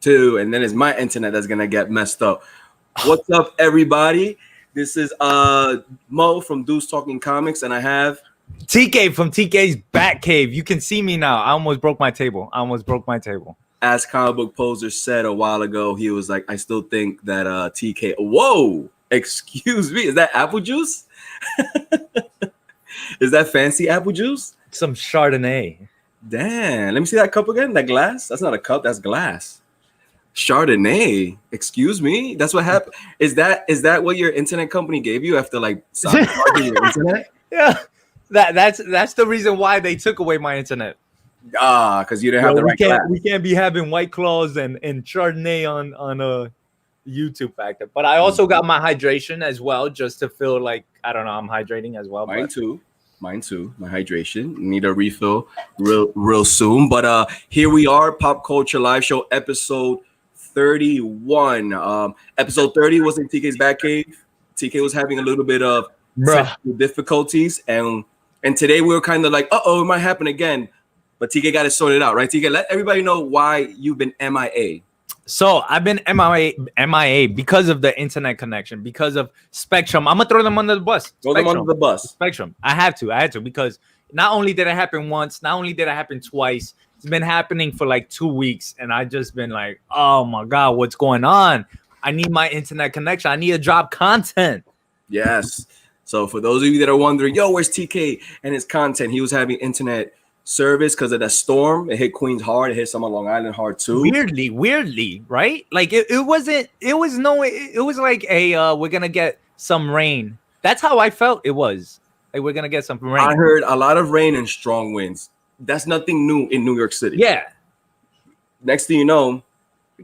too, and then it's my internet that's gonna get messed up. What's up, everybody? This is Mo from Dudes Talking Comics, and I have TK from TK's Batkave. You can see me now. I almost broke my table. As Comic Book Poser said a while ago, he was like, I still think that TK. Whoa, excuse me, is that apple juice? Is that fancy apple juice? Some Chardonnay. Damn, let me see that cup again. That glass? That's not a cup, that's glass. Chardonnay. Excuse me. That's what happened. Is that what your internet company gave you after like sabotaging your internet? Yeah. That's the reason why they took away my internet. Because you didn't have the right glass. We can't be having White Claws and Chardonnay on a YouTube factor. But I also got my hydration as well, just to feel like, I don't know, I'm hydrating as well. Mine too. My hydration. Need a refill real soon. But here we are, Pop Culture Live Show, episode 31. Episode 30 was in TK's Batkave. TK was having a little bit of technical difficulties, and today we were kind of like, it might happen again. But TK got it sorted out, right? TK, let everybody know why you've been MIA. So I've been MIA because of the internet connection, because of Spectrum. I'm gonna throw them under the bus. Throw them under the bus. Spectrum. I had to because not only did it happen once, not only did it happen twice, it's been happening for like 2 weeks, and I just been like, oh my god, what's going on? I need my internet connection. I need to drop content. Yes. So for those of you that are wondering, where's TK and his content? He was having internet service because of that storm. It hit Queens hard. It hit some of Long Island hard too. Weirdly, right? Like it was like we're gonna get some rain. That's how I felt it was. Like we're gonna get some rain. I heard a lot of rain and strong winds. That's nothing new in New York City. Yeah. Next thing you know,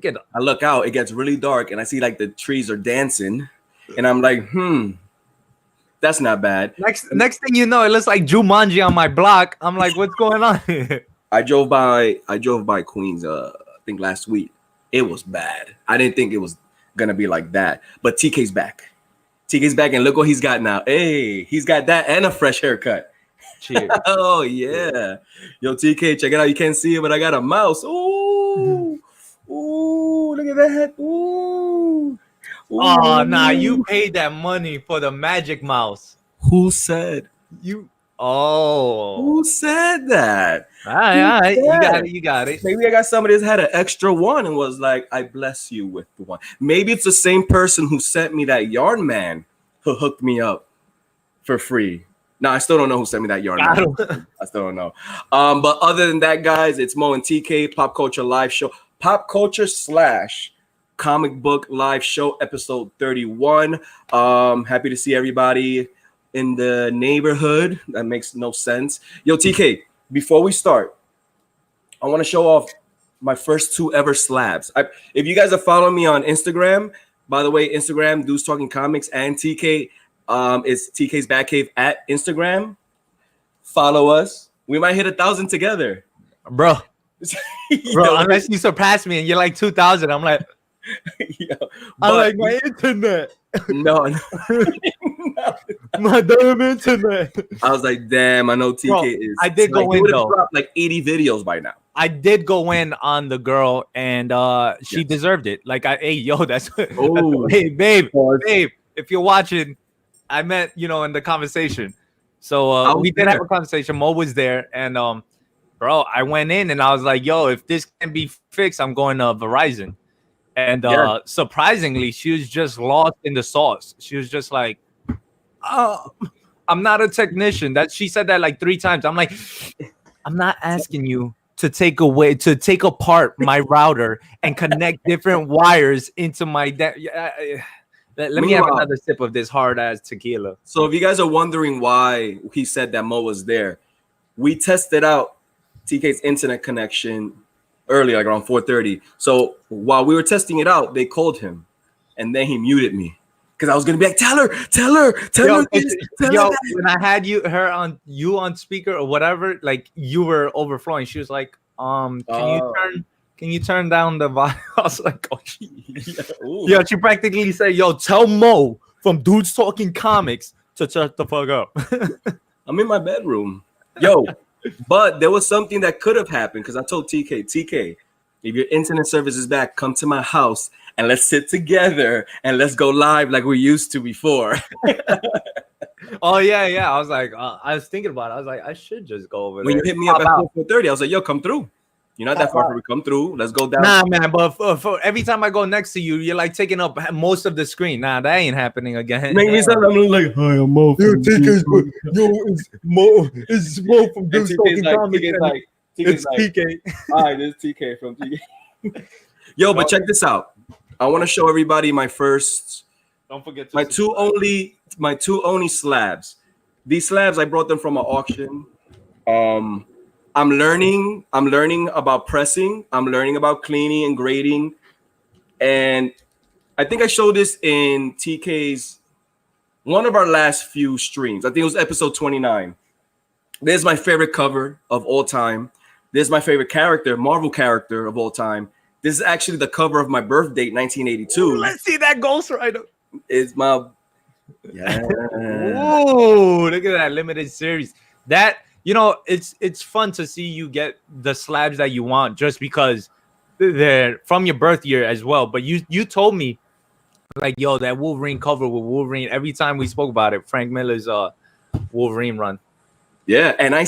I look out, it gets really dark, and I see like the trees are dancing, and I'm like, that's not bad. Next thing you know, it looks like Jumanji on my block. I'm like, what's going on? I drove by Queens, I think last week. It was bad. I didn't think it was gonna be like that. But TK's back. And look what he's got now. Hey, he's got that and a fresh haircut. Cheers. Oh yeah. Yo, TK, check it out. You can't see it, but I got a mouse. Ooh, look at that. Ooh. Oh, nah, you paid that money for the magic mouse. Who said? You. Oh. Who said that? All right. You got it. Maybe I got somebody that had an extra one and was like, I bless you with the one. Maybe it's the same person who sent me that yarn man who hooked me up for free. No, I still don't know who sent me that yarn man. I still don't know. But other than that, guys, it's Mo and TK, Pop Culture Live Show. Pop Culture / Comic Book Live Show, episode 31. Happy to see everybody in the neighborhood. That makes no sense. Yo, TK, before we start, I want to show off my first 2 ever slabs. If you guys are following me on Instagram, by the way, Instagram, Dudes Talking Comics, and TK is TK's Batkave at Instagram. Follow us. We might hit 1,000 together. Bro, unless you surpass me and you're like 2,000, I'm like, I like my internet. No. My damn internet. I was like, damn, I know TK is. I did go in though. Dropped like 80 videos by now. I did go in on the girl, and she deserved it. Like, that's hey, babe, if you're watching, I meant, in the conversation. So we did have a conversation. Mo was there, and bro, I went in and I was like, yo, if this can be fixed, I'm going to Verizon. And surprisingly, she was just lost in the sauce. She was just like, "Oh, I'm not a technician." That she said that like 3 times. I'm like, I'm not asking you to take apart my router and connect different wires into my. Let me have another sip of this hard ass tequila. So if you guys are wondering why he said that Mo was there, we tested out TK's internet connection early, like around 4:30. So while we were testing it out, they called him, and then he muted me because I was gonna be like, tell her this, when I had her on speaker or whatever, like you were overflowing. She was like, can you turn down the volume? I was like, oh, yeah. She practically said, yo, tell Mo from Dudes Talking Comics to shut the fuck up. I'm in my bedroom, yo. But there was something that could have happened because I told TK, if your internet service is back, come to my house and let's sit together and let's go live like we used to before. Oh yeah. I was like, I was thinking about it. I was like, I should just go over there. When you hit me up at 4:30, I was like, yo, come through. You're not that far from me. Come through. Let's go down. Nah, man. But for every time I go next to you, you're like taking up most of the screen. Nah, that ain't happening again. Make me sound like, hi, I'm Mo. It's Mo from Dude's Talking Comics. It's TK. Hi, this is TK from TK. Yo, but check this out. I want to show everybody my first. Don't forget my two only slabs. These slabs I brought them from an auction. I'm learning about pressing. I'm learning about cleaning and grading. And I think I showed this in TK's one of our last few streams. I think it was episode 29. There's my favorite cover of all time. This is my favorite character, Marvel character of all time. This is actually the cover of my birth date, 1982. Ooh, let's see that Ghost Rider. It's my Ooh, look at that limited series. That, you know, it's fun to see you get the slabs that you want just because they're from your birth year as well. But you told me like, yo, that Wolverine cover with Wolverine. Every time we spoke about it, Frank Miller's Wolverine run. Yeah, and I'm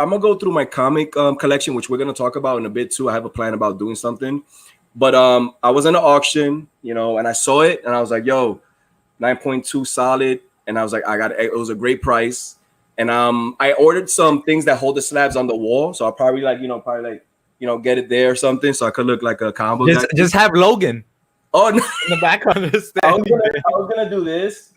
gonna go through my comic collection, which we're gonna talk about in a bit too. I have a plan about doing something, but I was in an auction, you know, and I saw it, and I was like, "Yo, 9.2 solid," and I was like, it was a great price, and I ordered some things that hold the slabs on the wall, so I'll probably get it there or something, so I could look like a combo. Just have Logan. Oh no, in the background of the stage. I was gonna do this.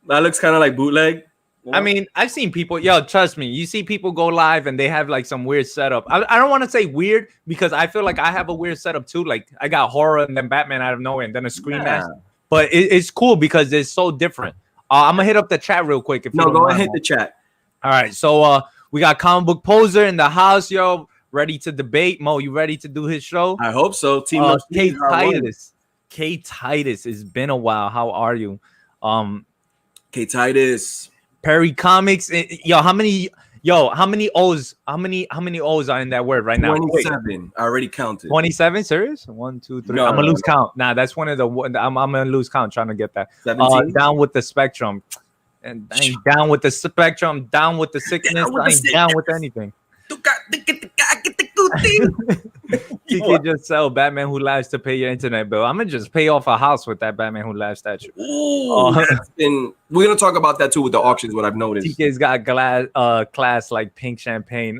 That looks kind of like bootleg. I mean, I've seen people, trust me, you see people go live and they have like some weird setup. I don't want to say weird because I feel like I have a weird setup too. Like I got horror and then Batman out of nowhere and then a screen mask. But it's cool because it's so different. I'm going to hit up the chat real quick. If you don't go mind, ahead, hit the chat. All right. So we got Comic Book Poser in the house, yo, ready to debate. Mo, you ready to do his show? I hope so. Team K Titus. K Titus, it's been a while. How are you? K Titus. Perry Comics, how many O's? How many O's are in that word right now? 27. I already counted. 27, serious? 1, 2, 3. I'm gonna lose count. Nah, that's one of the. I'm gonna lose count trying to get that. 17. Down with the spectrum, and I ain't down with the spectrum. Down with the sickness. I ain't down with anything. You can just sell Batman Who Laughs to pay your internet bill. I'm gonna just pay off a house with that Batman Who Laughs statue. We're gonna talk about that too with the auctions. What I've noticed, TK's got class like pink champagne.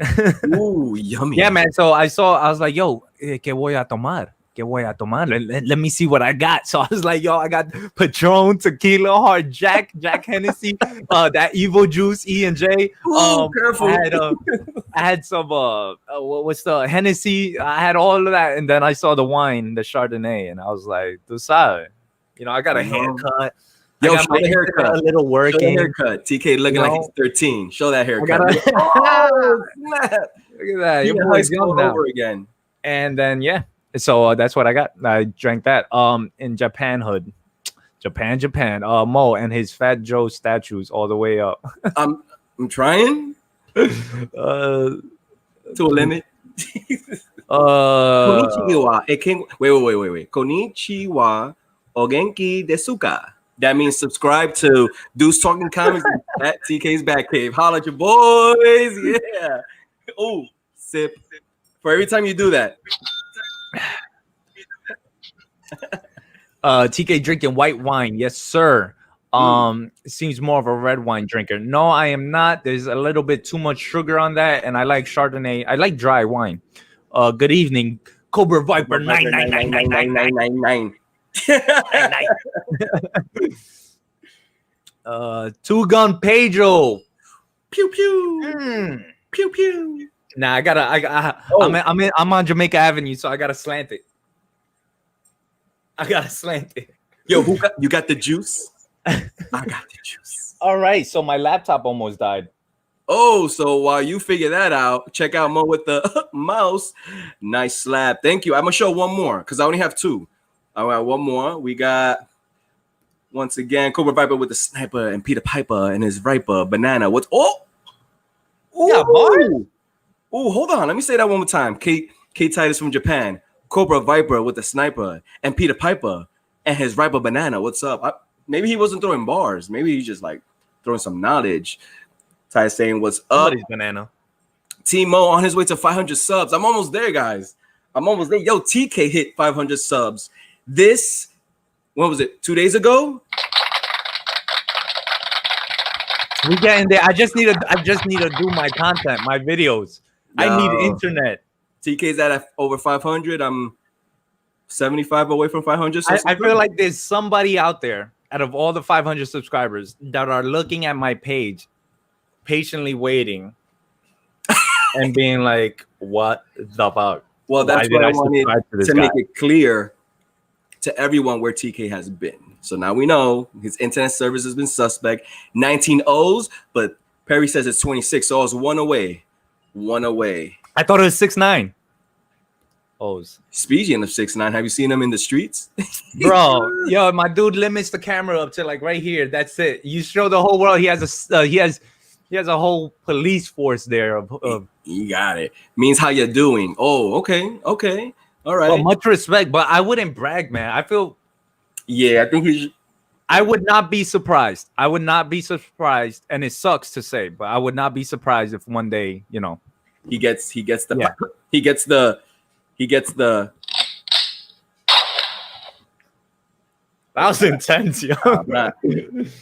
Ooh, yummy. Yeah, man. So I was like, yo, ¿qué voy a tomar? ¿Qué voy a tomar? Let me see what I got. So I was like, yo, I got Patron, tequila, hard Jack Hennessy, that evil juice, E&J. Careful. I had some what's the Hennessy? I had all of that, and then I saw the wine, the Chardonnay, and I was like, tú sabes, you know, I got a haircut. Yo, show the haircut. A little working. Show the haircut. TK looking like he's 13. Show that haircut. Look at that. Your boy's young now. Over again. And then so that's what I got. I drank that in Japan hood. Japan. Mo and his Fat Joe statues all the way up. I'm trying to a limit. Konnichiwa. Wait. Konnichiwa. Ogenki desuka. That means subscribe to Dude's Talking Comics at TK's Batkave. Holla at your boys. Yeah. Oh, sip. For every time you do that. TK drinking white wine. Yes, sir. Seems more of a red wine drinker. No, I am not. There's a little bit too much sugar on that, and I like Chardonnay. I like dry wine. Good evening, Cobra Viper 9999999. Two Gun Pedro. Pew pew. Pew pew. Nah, I'm on Jamaica Avenue, so I gotta slant it. Yo, you got the juice? I got the juice. All right, so my laptop almost died. Oh, so while you figure that out, check out Mo with the mouse. Nice slab. Thank you. I'm gonna show one more because I only have two. All right, one more. We got once again Cobra Viper with the sniper and Peter Piper and his Viper banana. What's yeah, boy. Oh, hold on. Let me say that one more time. K Titus from Japan, Cobra Viper with the sniper, and Peter Piper and his riper banana. What's up? Maybe he wasn't throwing bars. Maybe he's just like throwing some knowledge. Titus saying, "What's up?" Somebody's banana. T-Mo on his way to 500 subs. I'm almost there, guys. I'm almost there. Yo, TK hit 500 subs. When was it? 2 days ago? We getting there. I just need to do my content, my videos. Yo. I need internet. TK's at over 500. I'm 75 away from 500. So I feel like there's somebody out there out of all the 500 subscribers that are looking at my page, patiently waiting and being like, what the fuck? Well, that's what I wanted to make it clear to everyone where TK has been. So now we know his internet service has been suspect. 19 O's, but Perry says it's 26. So I was one away. I thought it was 6'9". O's. Speaking of 6'9", have you seen him in the streets? Bro, yo, my dude limits the camera up to like right here. That's it. You show the whole world he has a whole police force there of You got it. Means how you're doing. Oh, okay. All right. Well, much respect, but I wouldn't brag, man. I feel I think I would not be surprised. And it sucks to say, but I would not be surprised if one day, he gets the that was intense, yo.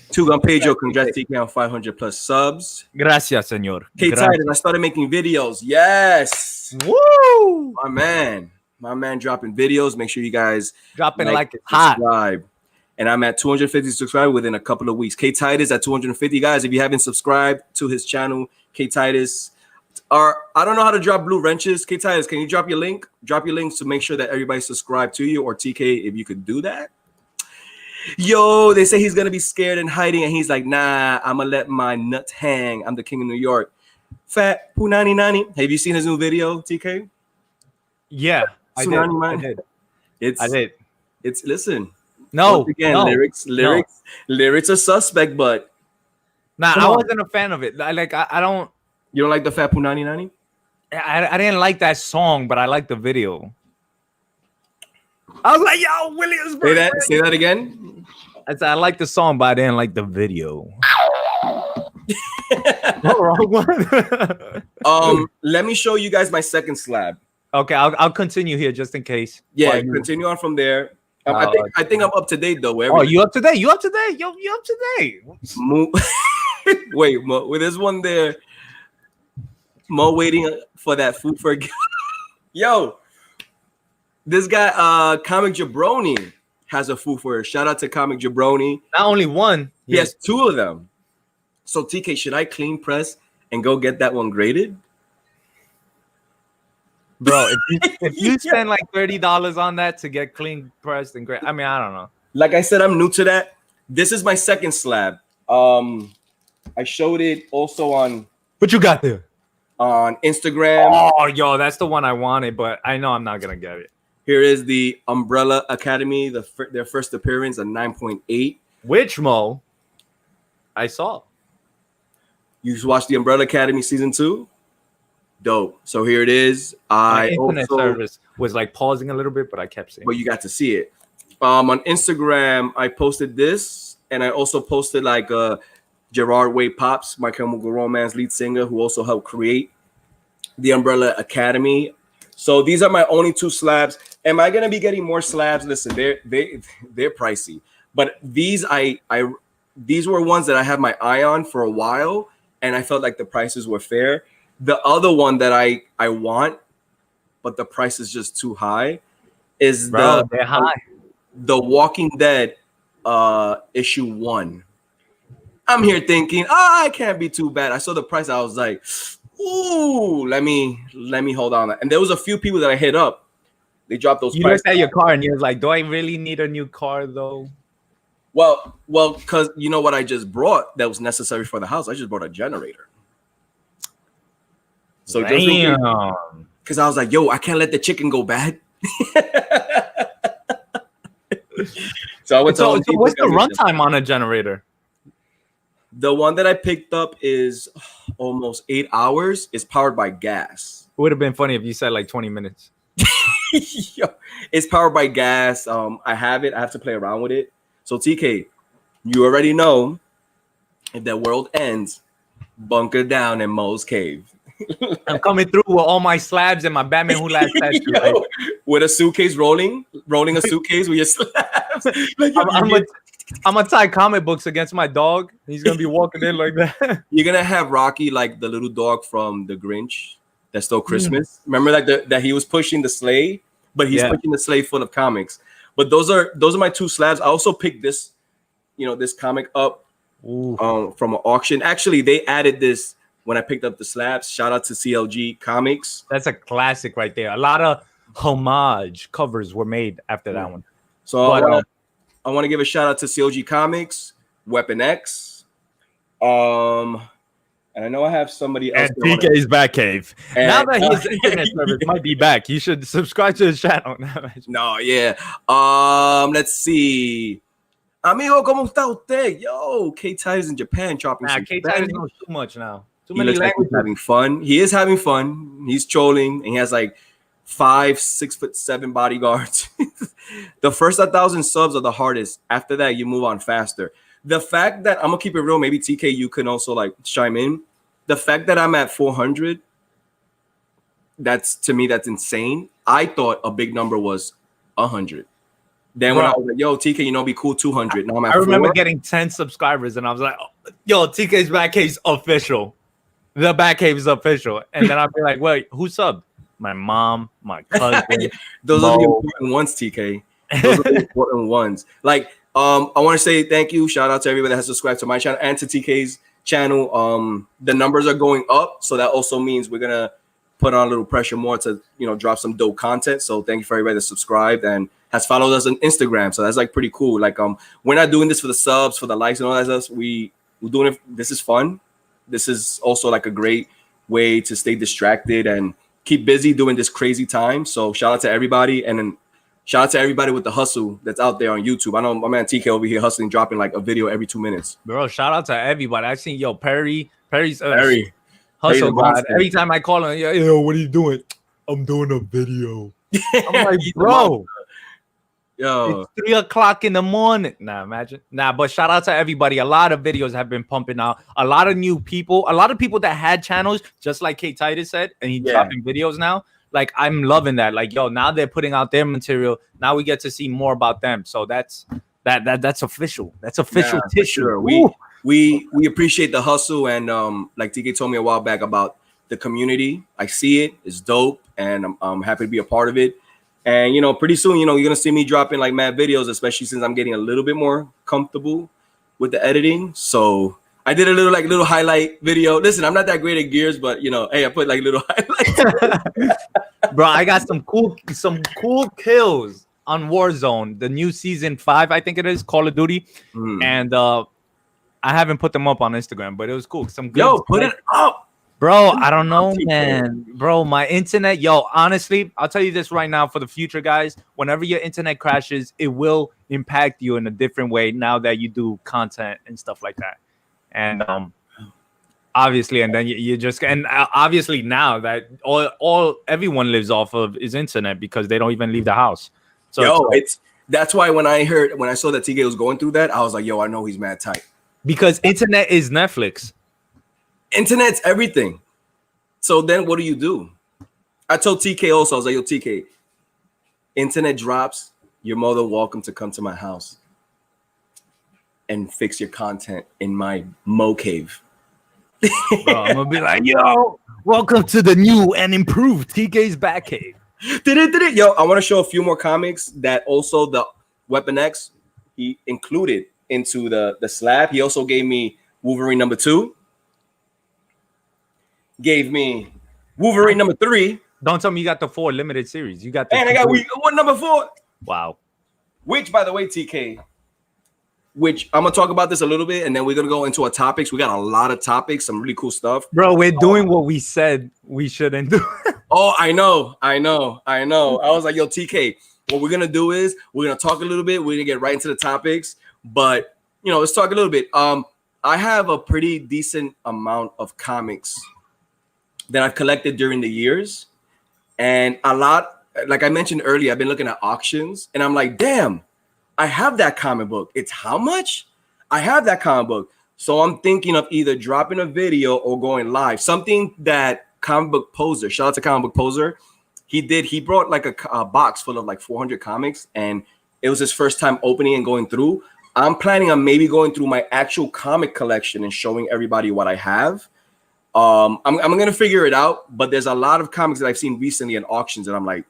Two-Gun Pedro, congrats TK on 500 plus subs. Gracias, señor. K Titus, I started making videos. Yes. Woo! My man dropping videos. Make sure you guys dropping like it's hot. Subscribe. And I'm at 250 subscribers within a couple of weeks. K Titus at 250. Guys, if you haven't subscribed to his channel, K Titus, I don't know how to drop blue wrenches. K Titus, can you drop your link? Drop your links to make sure that everybody subscribe to you, or TK, if you could do that. Yo, they say he's gonna be scared and hiding, and he's like, nah, I'm gonna let my nuts hang. I'm the king of New York. Fat Punani Nani. Have you seen his new video, TK? Yeah, I did. I did. It's listen. No, once again, lyrics are suspect, but I wasn't a fan of it. I don't. You don't like the Fat Punani Nani? I didn't like that song, but I like the video. I was like, yo, Williamsburg. Say that again. I like the song, but I didn't like the video. Wrong one. Let me show you guys my second slab. Okay, I'll continue here just in case. Yeah, continue on from there. I think I'm up to date though. Oh, you up to date? You up to date? Yo, you up to date? Wait, Mo, with this one there, Mo waiting for that food for. Yo, this guy, Comic Jabroni, has a food for her. Shout out to Comic Jabroni. Not only one, he has two of them. So TK, should I clean press and go get that one graded? Bro, if you spend like $30 on that to get clean pressed and great, I mean, I don't know. Like I said, I'm new to that. This is my second slab. I showed it also on. What you got there? On Instagram. Oh, yo, that's the one I wanted, but I know I'm not gonna get it. Here is the Umbrella Academy, their first appearance, a 9.8. Which Mo? I saw. You watched the Umbrella Academy season 2? Dope. So here it is. My internet service was like pausing a little bit, but I kept seeing. But you got to see it. On Instagram, I posted this, and I also posted like Gerard Way Pops, My Chemical Romance lead singer, who also helped create the Umbrella Academy. So these are my only two slabs. Am I gonna be getting more slabs? Listen, they're pricey, but these were ones that I had my eye on for a while, and I felt like the prices were fair. The other one that I want, but the price is just too high, is they're high. The Walking Dead issue 1. I'm here thinking, it can't be too bad. I saw the price, I was like, ooh, let me hold on. And there was a few people that I hit up. They dropped those. You looked at your car and you was like, do I really need a new car though? Well, because you know what I just brought that was necessary for the house. I just brought a generator. So because I was like, yo, I can't let the chicken go bad. So I went to what's the runtime on a generator? The one that I picked up is almost 8 hours. It's powered by gas. would have been funny if you said like 20 minutes. Yo, it's powered by gas. I have it. I have to play around with it. So TK, you already know if the world ends, bunker down in Mo's cave. I'm coming through with all my slabs and my Batman Who Laughs tattoo. Like, with a suitcase rolling a suitcase with your slabs. Like, I'm gonna tie comic books against my dog. He's gonna be walking in like that. You're gonna have Rocky like the little dog from The Grinch that stole Christmas. Remember that he was pushing the sleigh, but he's pushing the sleigh full of comics. But those are my two slabs. I also picked this, this comic up from an auction. Actually, they added this when I picked up the slabs. Shout out to CLG Comics. That's a classic right there. A lot of homage covers were made after that one. So I want to give a shout out to CLG Comics, Weapon X, and I know I have somebody else. And TK's Batkave. Now that his internet service might be back, you should subscribe to his channel. No, yeah. Let's see. Amigo, ¿cómo está usted? Yo, K-Tide is in Japan chopping. K-Tide knows too much now. Too he many looks languages. Like he's having fun. He is having fun. He's trolling, and he has like 6'7" bodyguards. The first 1,000 subs are the hardest. After that, you move on faster. The fact that I'm gonna keep it real, maybe TK, you can also like chime in. The fact that I'm at 400, to me, that's insane. I thought a big number was 100. Then when I was like, yo, TK, be cool 200. Now I'm at 4. Remember getting 10 subscribers, and I was like, yo, TK's Batcave's official. The Batkave is official. And then I'd be like, wait, who subbed? My mom, my cousin. Those are the important ones, TK. Those are the important ones. Like, I want to say thank you. Shout out to everybody that has subscribed to my channel and to TK's channel. The numbers are going up, so that also means we're gonna put on a little pressure more to drop some dope content. So thank you for everybody that subscribed and has followed us on Instagram. So that's like pretty cool. Like we're not doing this for the subs, for the likes and all that stuff. We're doing it. This is fun. This is also like a great way to stay distracted and keep busy during this crazy time. So shout out to everybody, and then shout out to everybody with the hustle that's out there on YouTube. I know my man TK over here hustling, dropping like a video every 2 minutes. Bro, shout out to everybody. I seen Perry's Perry hustle god. Every time I call him, yo, what are you doing? I'm doing a video. I'm like, bro. Yo, it's 3 o'clock in the morning. Nah, imagine. Nah, but shout out to everybody. A lot of videos have been pumping out. A lot of new people. A lot of people that had channels, just like K Titus said, and he's dropping videos now. Like, I'm loving that. Like, yo, now they're putting out their material. Now we get to see more about them. So that's official. That's official tissue. Sure. We appreciate the hustle, and like TK told me a while back about the community. I see it. It's dope, and I'm happy to be a part of it. And pretty soon, you're gonna see me dropping like mad videos, especially since I'm getting a little bit more comfortable with the editing. So I did a little highlight video. Listen, I'm not that great at gears, but hey, I put like little highlights. Bro, I got some cool kills on Warzone, the new season 5, I think it is, Call of Duty, and I haven't put them up on Instagram, but it was cool. Some good. Yo, put it up. Bro, I don't know, man. Bro, my internet, honestly, I'll tell you this right now for the future, guys. Whenever your internet crashes, it will impact you in a different way now that you do content and stuff like that. And obviously, and then you just, and obviously now that everyone lives off of is internet because they don't even leave the house. So that's why when I saw that TK was going through that, I was like, yo, I know he's mad tight. Because internet is Netflix. Internet's everything. So then what do? I told TK also, I was like, yo, TK, internet drops, you're more than welcome to come to my house and fix your content in my Mo cave. Bro, I'm gonna be like, yo, welcome to the new and improved TK's Batkave. Yo, I want to show a few more comics that also the Weapon X he included into the slab. He also gave me Wolverine number 2. Gave me Wolverine number 3. Don't tell me you got the 4 limited series. You got the and I got what number 4? Wow. Which, by the way, TK, which I'm gonna talk about this a little bit, and then we're gonna go into our topics. We got a lot of topics, some really cool stuff. Bro, we're doing what we said we shouldn't do. Oh, I know. I was like, yo, TK, what we're gonna do is we're gonna talk a little bit. We're gonna get right into the topics, but let's talk a little bit. I have a pretty decent amount of comics that I've collected during the years. And a lot, like I mentioned earlier, I've been looking at auctions, and I'm like, damn, I have that comic book. It's how much? I have that comic book. So I'm thinking of either dropping a video or going live. Something that Comic Book Poser, shout out to Comic Book Poser, he brought like a box full of like 400 comics, and it was his first time opening and going through. I'm planning on maybe going through my actual comic collection and showing everybody what I have. I'm gonna figure it out, but there's a lot of comics that I've seen recently in auctions and I'm like,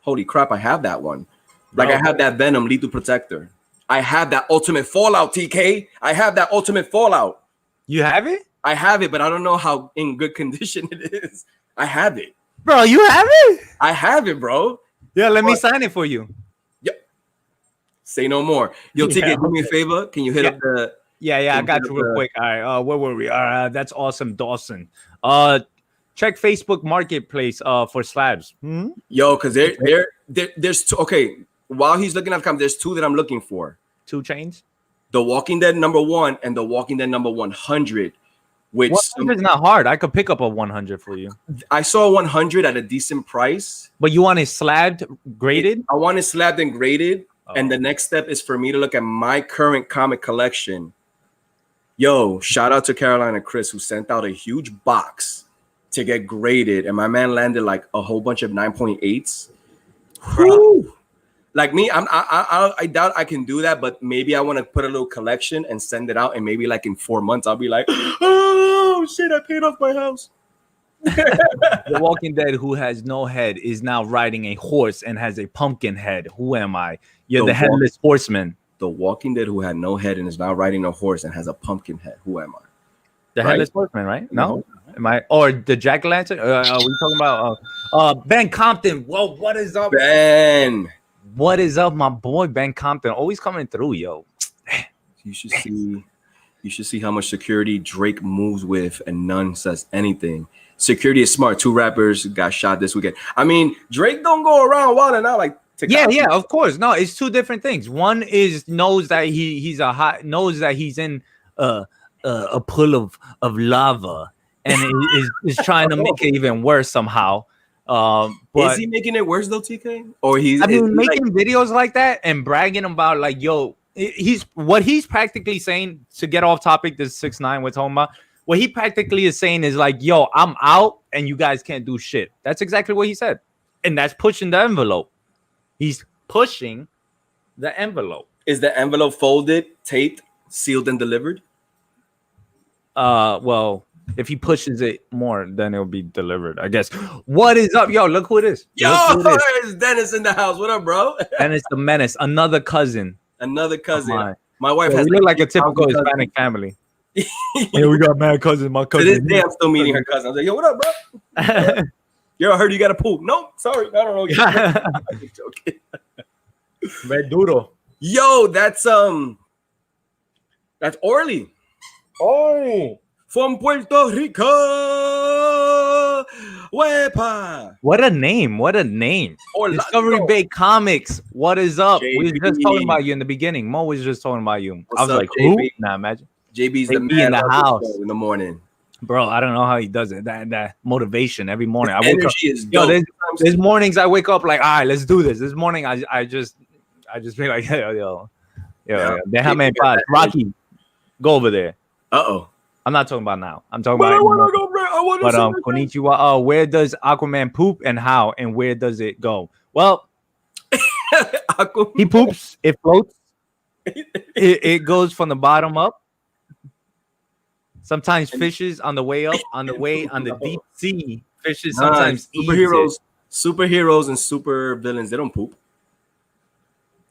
holy crap, I have that one. Like I have that Venom Lethal Protector. I have that Ultimate Fallout, TK. I have that Ultimate Fallout. You have it? I have it, but I don't know how in good condition it is. I have it. Bro, you have it? I have it, bro. Yeah, let me sign it for you. Yep. Say no more. Yo, TK, do me a favor. Can you hit up the... Yeah, I got you real quick. All right, where were we? That's awesome, Dawson. Check Facebook Marketplace for slabs. Yo, because there's two. Okay, while he's looking at comments, there's two that I'm looking for. 2 chains? The Walking Dead #1 and The Walking Dead #100. Which 100 is not hard. I could pick up a 100 for you. I saw 100 at a decent price. But you want it slabbed, graded? I want it slabbed and graded. Oh. And the next step is for me to look at my current comic collection. Yo, shout out to Carolina Chris, who sent out a huge box to get graded, and my man landed like a whole bunch of 9.8s. Like me, I doubt I can do that, but maybe I want to put a little collection and send it out, and maybe like in 4 months I'll be like, oh shit, I paid off my house. The Walking Dead who has no head is now riding a horse and has a pumpkin head. Who am I? You're the headless horseman. The Walking Dead who had no head and is now riding a horse and has a pumpkin head. Who am I? The headless horseman, right? No? Am I? Or the Jack-o'-lantern? Are we talking about Ben Compton? Whoa, what is up? Ben. What is up, my boy Ben Compton? Always coming through, yo. You should see how much security Drake moves with, and none says anything. Security is smart. 2 rappers got shot this weekend. I mean, Drake don't go around wilding out like. Yeah, of course. No, it's 2 different things. One is knows that he's in a pool of lava, and is trying to make it even worse somehow. But is he making it worse though, TK? Or he's making videos like that and bragging about like, yo, he's practically saying, to get off topic, this 6ix9ine we're talking about. What he practically is saying is like, yo, I'm out and you guys can't do shit. That's exactly what he said, and that's pushing the envelope. He's pushing the envelope. Is the envelope folded, taped, sealed, and delivered? Well, if he pushes it more, then it'll be delivered, I guess. What is up, yo? Look who it is. Yo, it's Dennis in the house. What up, bro? Dennis the Menace, another cousin. My wife has. We look like a typical Hispanic family. Yeah, we got mad cousins. My cousin. To this day, I'm still meeting her cousin. I was like, yo, what up, bro? Yo, I heard you got a poop. No, sorry, I don't know. I'm joking. Duro. Yo, that's Orly. Oh, from Puerto Rico. Wepa. What a name. Discovery Bay Comics. What is up? JB. We were just talking about you in the beginning. Mo was just talking about you. I was like, who? Nah, imagine. JB's the man in the house in the morning. Bro, I don't know how he does it. That motivation every morning. I wake up. There's mornings I wake up like, all right, let's do this. This morning I just be like, yo. Déjame paz. Rocky, go over there. I'm not talking about now. I'm talking about. I want to go, bro. I want to. Konnichiwa. Where does Aquaman poop and how and where does it go? Well, he poops. It floats. It goes from the bottom up. Sometimes fishes on the way up, on the deep sea. Fishes sometimes superheroes and super villains, they don't poop.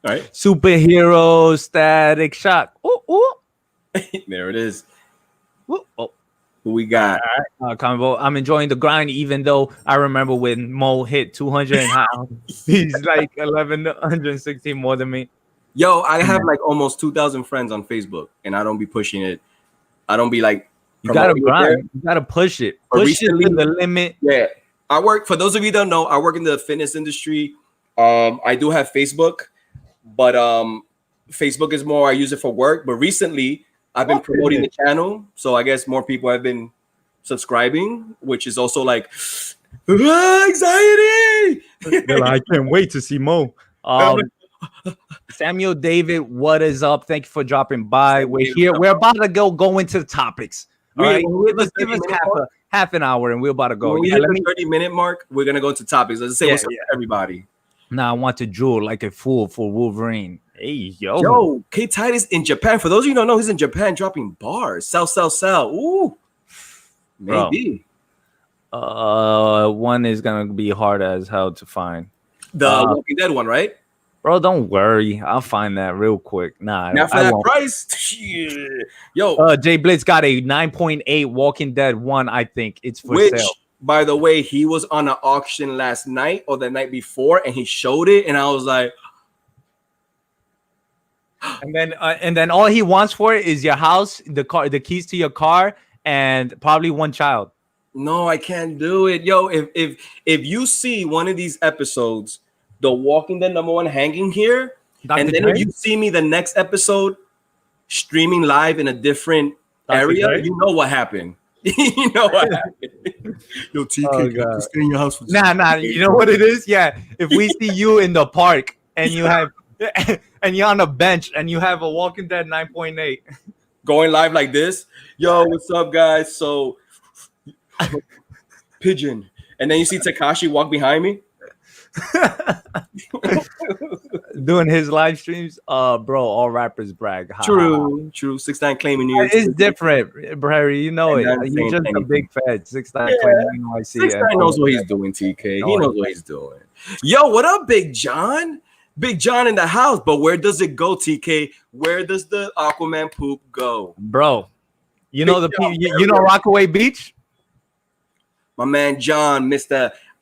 All right. Superhero Static Shock. Ooh. There it is. Ooh. Oh. Who we got? All right. Combo. I'm enjoying the grind, even though I remember when Mo hit 200 and how he's like 1,116 more than me. Yo, I have like almost 2,000 friends on Facebook, and I don't be pushing it. I don't be like, you gotta grind. You gotta push it. Push it to the limit. Yeah. I work, for those of you that don't know, I work in the fitness industry. I do have Facebook, but Facebook is more, I use it for work. But recently I've been promoting the channel. So I guess more people have been subscribing, which is also like Anxiety. I can't wait to see Mo. Samuel David, what is up? Thank you for dropping by. We're here. We're about to go into the topics. All right, give us half an hour, and we're about to go. When we hit the 30-minute mark, we're gonna go into topics. Let's say what's up to everybody. Now I want to drool like a fool for Wolverine. Hey, yo, K Titus in Japan. For those of you who don't know, he's in Japan dropping bars. Sell. Ooh, maybe. One is gonna be hard as hell to find. The Walking Dead one, right? Bro, don't worry. I'll find that real quick. Nah, not for that price. Yo, Jay Blitz got a 9.8 Walking Dead 1. I think it's for sale. By the way, he was on an auction last night or the night before, and he showed it, and I was like, and then all he wants for it is your house, the car, the keys to your car, and probably one child. No, I can't do it, yo. If you see one of these episodes, The Walking Dead #1 hanging here, and then if you see me the next episode streaming live in a different area, you know what happened. You know what happened. Yo, TK, stay in your house for nah. You know what it is? Yeah. If we see you in the park and you have and you're on a bench and you have a Walking Dead 9.8 going live like this, yo, what's up, guys? So pigeon, and then you see Takashi walk behind me. Doing his live streams, bro. All rappers brag. True. 6ix9ine claiming you. It's different, Barry. You know it. You're just a big fan. 6ix9ine claiming NYC. 6ix9ine knows what he's doing. TK, he knows what he's doing. Yo, what up, Big John? Big John in the house. But where does it go, TK? Where does the Aquaman poop go, bro? You know you know Rockaway Beach. My man John,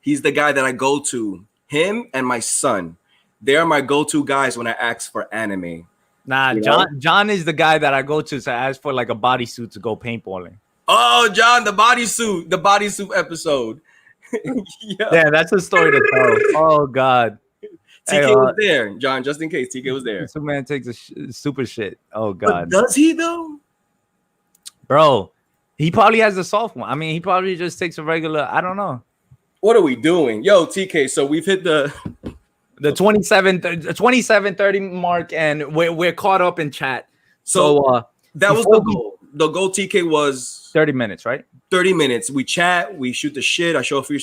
he's the guy that I go to. Him and my son, they're my go-to guys when I ask for anime. Nah, John is the guy that I go to ask for like a bodysuit to go paintballing. Oh, John, the bodysuit episode. Yeah, that's a story to tell. Oh God, TK was there, John. Just in case, TK was there. Superman takes a super shit. Oh God, but does he though, bro? He probably has a soft one. I mean, he probably just takes a regular. I don't know. What are we doing? Yo, TK, so we've hit the 27:30 mark, and we're caught up in chat. So that was the goal. The goal, TK, was 30 minutes, right? 30 minutes. We chat, we shoot the shit. I show a few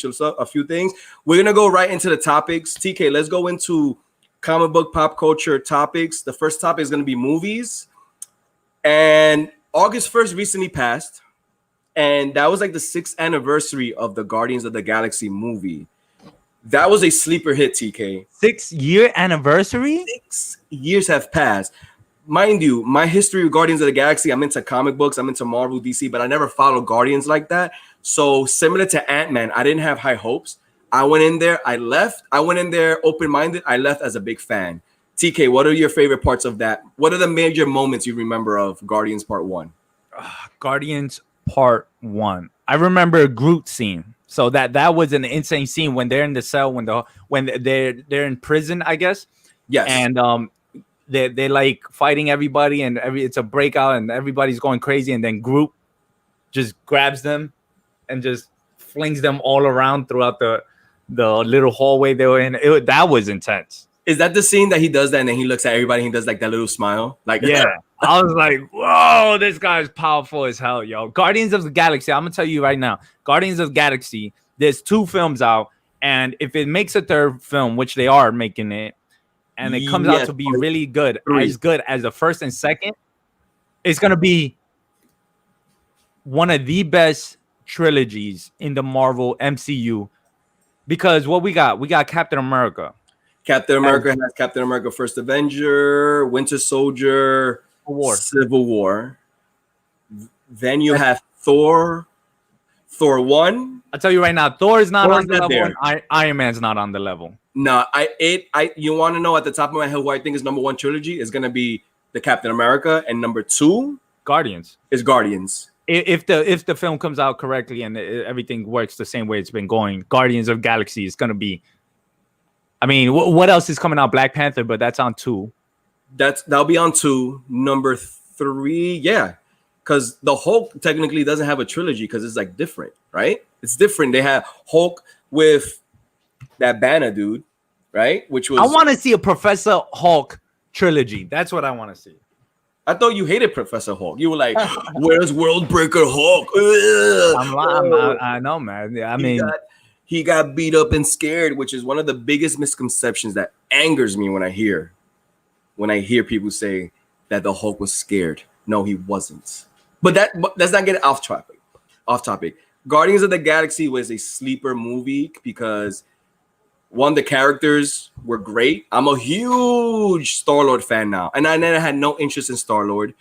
things. We're gonna go right into the topics. TK, let's go into comic book pop culture topics. The first topic is gonna be movies. And August 1st recently passed. And that was like the 6th anniversary of the Guardians of the Galaxy movie. That was a sleeper hit, TK. 6-year anniversary? 6 years have passed. Mind you, my history with Guardians of the Galaxy, I'm into comic books, I'm into Marvel, DC, but I never followed Guardians like that. So similar to Ant-Man, I didn't have high hopes. I went in there, I left. I went in there open-minded. I left as a big fan. TK, what are your favorite parts of that? What are the major moments you remember of Guardians Part 1? Guardians Part 1. I remember a Groot scene. So that was an insane scene when they're in the cell, when they're in prison, I guess. Yes. And they're like fighting everybody, and it's a breakout, and everybody's going crazy, and then Groot just grabs them and just flings them all around throughout the little hallway they were in. That was intense. Is that the scene that he does that and then he looks at everybody and he does like that little smile? Like, yeah. I was like, whoa, this guy's powerful as hell, yo. Guardians of the Galaxy, I'm going to tell you right now, Guardians of the Galaxy, there's 2 films out, and if it makes a 3rd film, which they are making it, and it comes out to be really good, as good as the 1st and 2nd, it's going to be one of the best trilogies in the Marvel MCU, because what we got Captain America. Captain America has Captain America First Avenger, Winter Soldier, Civil War. Then you have Thor 1. I'll tell you right now, Thor is not on the level. And Iron Man's not on the level. No, you want to know at the top of my head who I think is number 1 trilogy is going to be the Captain America, and number 2 Guardians. Is Guardians. If the film comes out correctly and everything works the same way it's been going, Guardians of Galaxy is going to be. I mean, what else is coming out? Black Panther, but that's on 2. That'll be on 2. Number 3, yeah, because the Hulk technically doesn't have a trilogy because it's like different, right? It's different. They have Hulk, with that Banner dude, right? Which was I want to see a Professor Hulk trilogy. That's what I want to see. I thought you hated Professor Hulk. You were like, "Where's World Breaker Hulk?" I know, man. Yeah, he got beat up and scared, which is one of the biggest misconceptions that angers me when I hear people say that the Hulk was scared. No, he wasn't. But let's not get off topic. Guardians of the Galaxy was a sleeper movie because one, the characters were great. I'm a huge Star-Lord fan now, and I never had no interest in Star-Lord.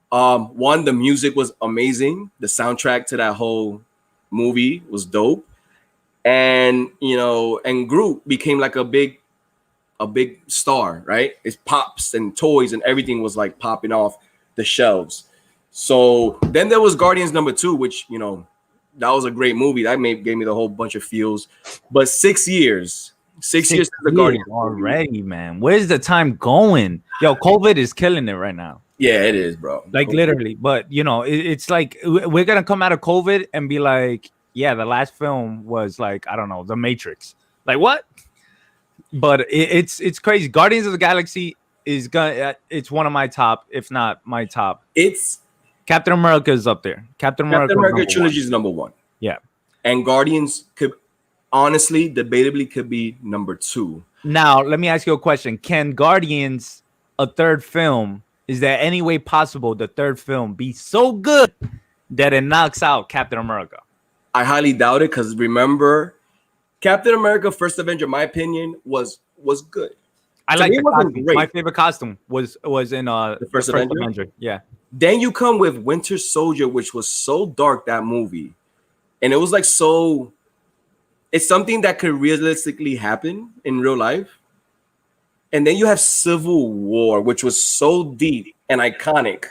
One, the music was amazing. The soundtrack to that whole movie was dope. And and Groot became like a big star, right? It's pops and toys and everything was like popping off the shelves. So then there was Guardians #2, which that was a great movie. That gave me the whole bunch of feels. But 6 years since the Guardians already, man. Where's the time going? Yo, COVID is killing it right now. Yeah, it is, bro. Like COVID. Literally. But it's like we're gonna come out of COVID and be like, yeah, the last film was like, I don't know, The Matrix. Like what? But it's crazy. Guardians of the Galaxy it's one of my top, if not my top. It's Captain America is up there. Captain America trilogy is #1. Yeah. And Guardians could honestly, debatably could be #2. Now, let me ask you a question. Can Guardians, a third film, is there any way possible the third film be so good that it knocks out Captain America? I highly doubt it because remember, Captain America First Avenger, my opinion, was good. I like the costume. My favorite costume was in the first Avenger. Yeah. Then you come with Winter Soldier, which was so dark, that movie. And it was like so, it's something that could realistically happen in real life. And then you have Civil War, which was so deep and iconic.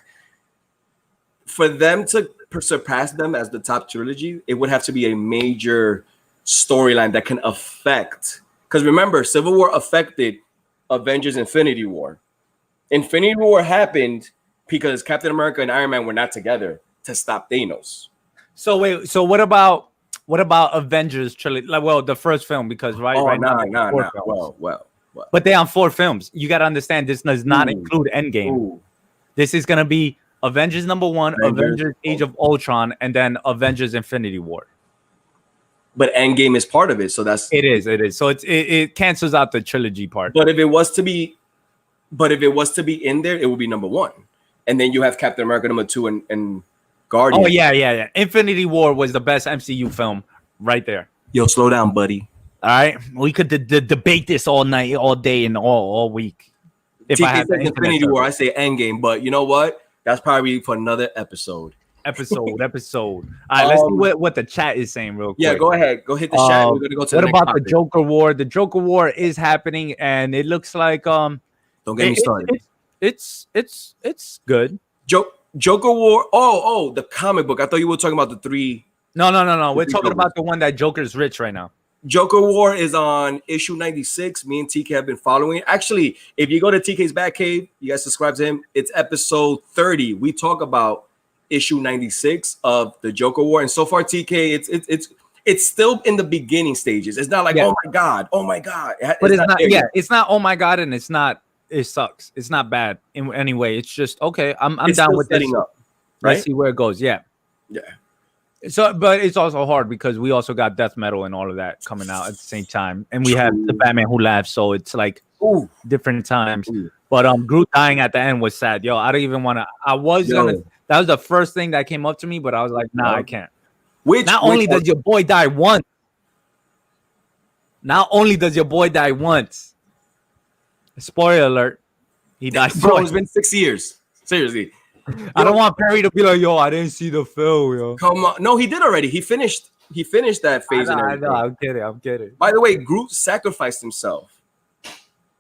For them to surpass them as the top trilogy, it would have to be a major storyline that can affect. Because remember, Civil War affected Avengers Infinity War. Infinity War happened because Captain America and Iron Man were not together to stop Thanos. So wait, so what about Avengers trilogy? Like, well, the first film, because now. Well. But they're on 4 films. You got to understand, this does not include Endgame. Ooh. This is gonna be Avengers #1, Avengers Age of Ultron, and then Avengers Infinity War. But Endgame is part of it, so that's it is. So it cancels out the trilogy part. But if it was to be in there, it would be #1. And then you have Captain America #2 and Guardians. Oh yeah. Infinity War was the best MCU film right there. Yo, slow down, buddy. All right, we could debate this all night, all day, and all week. If I had Infinity War, I say Endgame, but you know what? That's probably for another episode. All right, let's see what the chat is saying real quick. Yeah, go ahead. Go hit the chat. We're gonna go to what about the Joker War? The Joker War is happening, and it looks like Don't get me started. It's good. Joker War. Oh, the comic book. I thought you were talking about the 3. No. We're talking about the one that Joker's rich right now. Joker War is on issue 96. Me and TK have been following it. Actually, if you go to TK's Batkave, you guys subscribe to him. It's episode 30. We talk about issue 96 of the Joker War, and so far, TK, it's still in the beginning stages. It's not like oh my god. But it's not. Yeah, it's not. Oh my god, and it's not. It sucks. It's not bad in any way. It's just okay. I'm down with setting up. Right. Let's see where it goes. Yeah. So, but it's also hard because we also got death metal and all of that coming out at the same time, and we have the Batman Who Laughs. So it's like different times. But Groot dying at the end was sad. Yo, I don't even want to. That was the first thing that came up to me, but I was like, nah, I can't. Not only does your boy die once. Spoiler alert. He died twice. Bro, it's been 6 years. Seriously. I don't want Perry to be like, yo, I didn't see the film, yo. Come on. No, he did already. He finished that phase. I know. I'm kidding. By the way, Groot sacrificed himself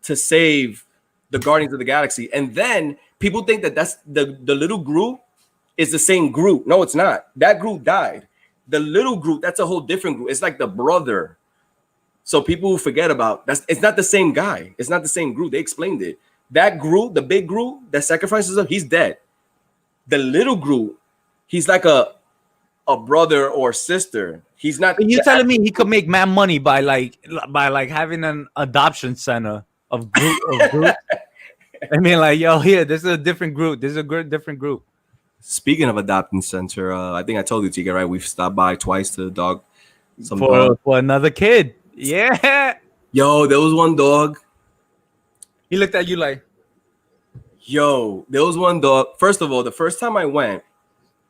to save the Guardians of the Galaxy. And then people think that that's the little Groot is the same Groot. No, it's not. That Groot died. The little Groot, that's a whole different Groot. It's like the brother. So people who forget about it's not the same guy. It's not the same Groot. They explained it. That Groot, the big Groot that sacrifices himself, he's dead. The little Groot, he's like a a brother or sister. He's not. You're telling me he could make mad money by having an adoption center of groups? I mean, like, yo, here, this is a different group. This is a different group. Speaking of adopting center, I think I told you, TK, right? We've stopped by twice to dog for another kid. Yeah. Yo, there was one dog. He looked at you like, yo, there was one dog. First of all, the first time I went,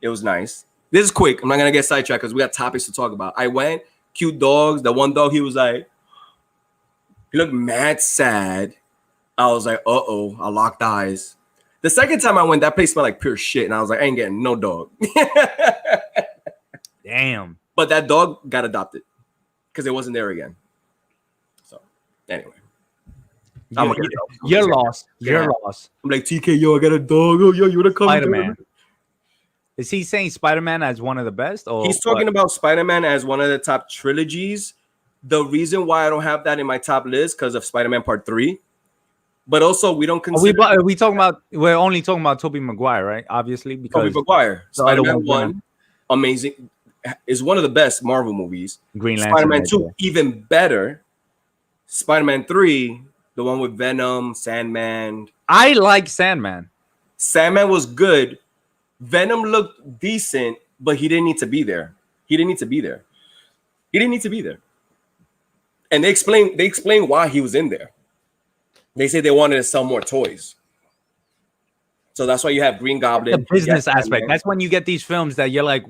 it was nice. This is quick. I'm not gonna get sidetracked because we got topics to talk about. I went, cute dogs. The one dog, he was like, he looked mad sad. I was like, uh-oh, I locked eyes. The second time I went, that place smelled like pure shit. And I was like, I ain't getting no dog. Damn. But that dog got adopted because it wasn't there again. So, anyway. You're lost. You're lost. I'm like, TK, yo, I got a dog. Oh, yo, you want to come? Spider-Man. Is he saying Spider-Man as one of the best? Or he's talking about Spider-Man as one of the top trilogies. The reason why I don't have that in my top list because of Spider-Man Part 3. But also, we don't consider. We're only talking about Tobey Maguire, right? Obviously, because Tobey Maguire, Spider-Man 1, amazing, is one of the best Marvel movies. Green Lantern, Spider-Man 2, even better. Spider-Man 3, the one with Venom, Sandman. I like Sandman. Sandman was good. Venom looked decent, but he didn't need to be there. And they explain why he was in there. They say they wanted to sell more toys. So that's why you have Green Goblin. The business aspect. That's when you get these films that you're like,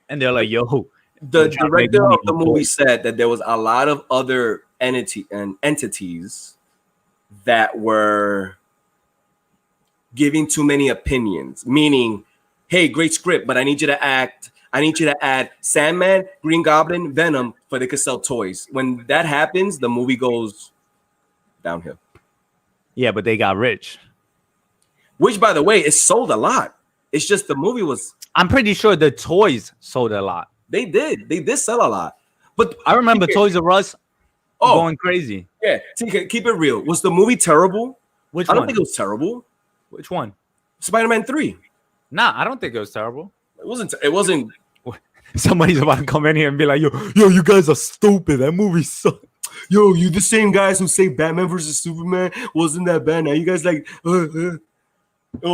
and they're like, yo. The director of the movie said that there was a lot of other entities that were giving too many opinions, meaning, hey, great script, but I need you to add Sandman, Green Goblin, Venom, for they could sell toys. When that happens, the movie goes downhill. Yeah, but they got rich. Which, by the way, it sold a lot. It's just the movie was. I'm pretty sure the toys sold a lot. They did sell a lot. But I remember Toys R Us going crazy. Yeah, TK, keep it real. Was the movie terrible? I don't think it was terrible. Which one? Spider-Man 3. Nah, I don't think it was terrible. It wasn't. Somebody's about to come in here and be like, yo, you guys are stupid. That movie sucked. Yo, you the same guys who say Batman versus Superman wasn't that bad. Now you guys like, oh,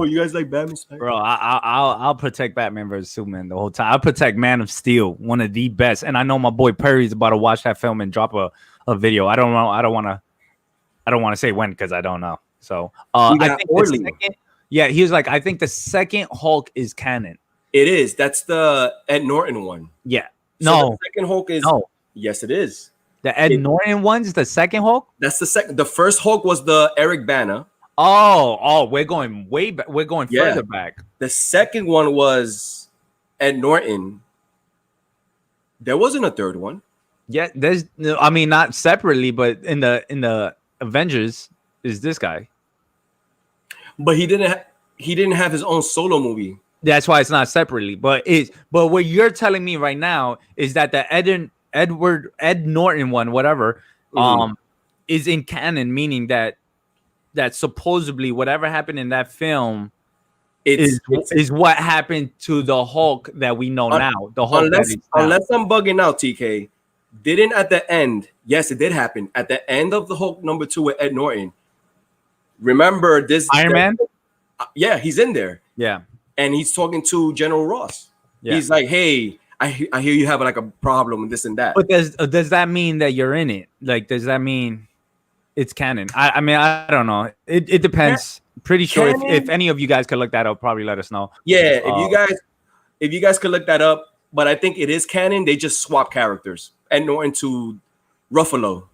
you guys like Batman? Bro, I'll protect Batman versus Superman the whole time. I'll protect Man of Steel, one of the best. And I know my boy Perry's about to watch that film and drop a video. I don't know. I don't want to say when because I don't know. So I think he was like, I think the second Hulk is canon. It is. That's the Ed Norton one. Yeah. So no. The second Hulk is. No. Yes, it is. The Ed Norton one's the second Hulk? That's the second. The first Hulk was the Eric Bana. Oh, we're going way back. We're going further back. The second one was Ed Norton. There wasn't a third one. Yeah, I mean, not separately, but in the Avengers is this guy. But he didn't have his own solo movie. That's why it's not separately. But what you're telling me right now is that the Ed Norton one, whatever, is in canon, meaning that supposedly whatever happened in that film is what happened to the Hulk that we know now. The Hulk unless I'm bugging out, TK, didn't at the end, yes, it did happen. At the end of the Hulk number 2 with Ed Norton, remember this Iron Man? Yeah, he's in there. Yeah. And he's talking to General Ross. Yeah. He's like, hey, I hear you have like a problem with this and that. But does that mean that you're in it? Like, does that mean it's canon? I mean, I don't know. It depends. Pretty sure if any of you guys could look that up, probably let us know. Yeah, if you guys could look that up, but I think it is canon. They just swap characters. Ed Norton to Ruffalo.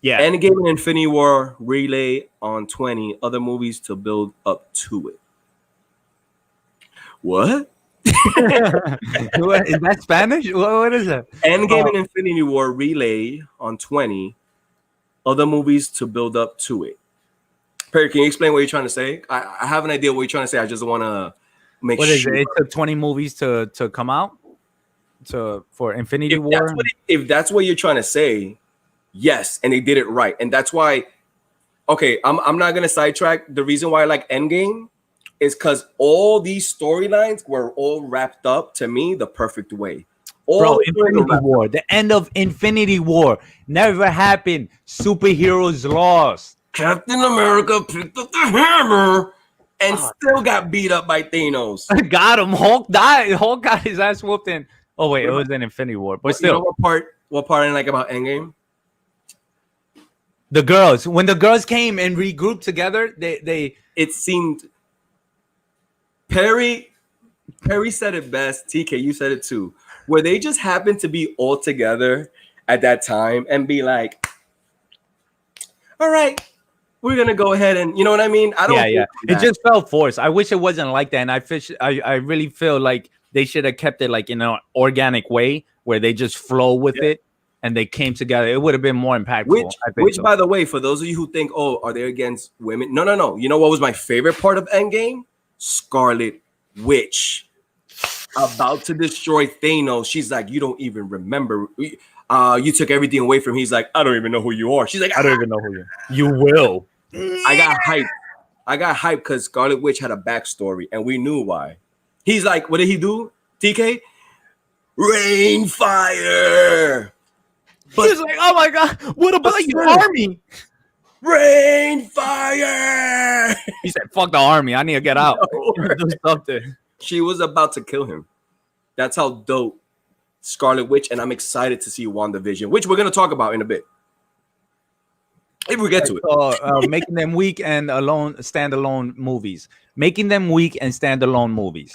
Yeah. Endgame and Infinity War relay on 20 other movies to build up to it. What? Is that Spanish? What is that? Endgame and Infinity War relay on 20 other movies to build up to it. Perry, can you explain what you're trying to say? I have an idea what you're trying to say. I just want to make sure. What is it? It took 20 movies to come out for Infinity War? If that's what you're trying to say, yes, and they did it right. And that's why, okay, I'm not going to sidetrack. The reason why I like Endgame is because all these storylines were all wrapped up to me the perfect way. Bro, Infinity War, the end of Infinity War never happened. Superheroes lost. Captain America picked up the hammer and still got beat up by Thanos. Got him. Hulk died. Hulk got his ass whooped in. Oh wait, it was an Infinity War, but still. You know what part I didn't like about Endgame? The girls. When the girls came and regrouped together, it seemed Perry said it best. TK, you said it too. Where they just happened to be all together at that time and be like, all right, we're gonna go ahead and you know what I mean? I don't. Yeah. It just felt forced. I wish it wasn't like that, and I really feel like they should have kept it like in an organic way where they just flow with it and they came together. It would have been more impactful. Which, by the way, for those of you who think, oh, are they against women? No. You know what was my favorite part of Endgame? Scarlet Witch. About to destroy Thanos. She's like, you don't even remember. You took everything away from him. He's like, I don't even know who you are. She's like, I don't even know who you are. You will. I got hyped because Scarlet Witch had a backstory and we knew why. He's like, what did he do? TK? Rain fire. But he's like, oh my God, what about your army? Rain fire. He said, fuck the army. I need to get out. Do something. She was about to kill him. That's how dope Scarlet Witch, and I'm excited to see WandaVision, which we're going to talk about in a bit. If we get to it. Making them weak and standalone movies. Making them weak and standalone movies.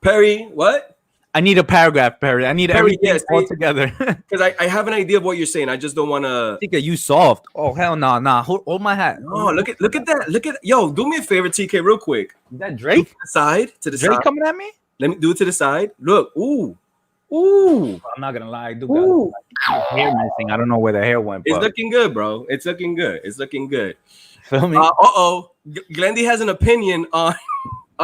Perry, what? I need a paragraph, Perry. I need everything all together. Because I have an idea of what you're saying. I just don't want to. TK, you soft. Oh, hell no. Nah. Hold my hat. Oh, look at that. Yo, do me a favor, TK, real quick. Is that Drake? To the Drake side. coming at me? Let me do it to the side. Look. Ooh. I'm not going to lie. Dude, hair missing. I don't know where the hair went. It's looking good, bro. It's looking good. Feel me? Glendy has an opinion on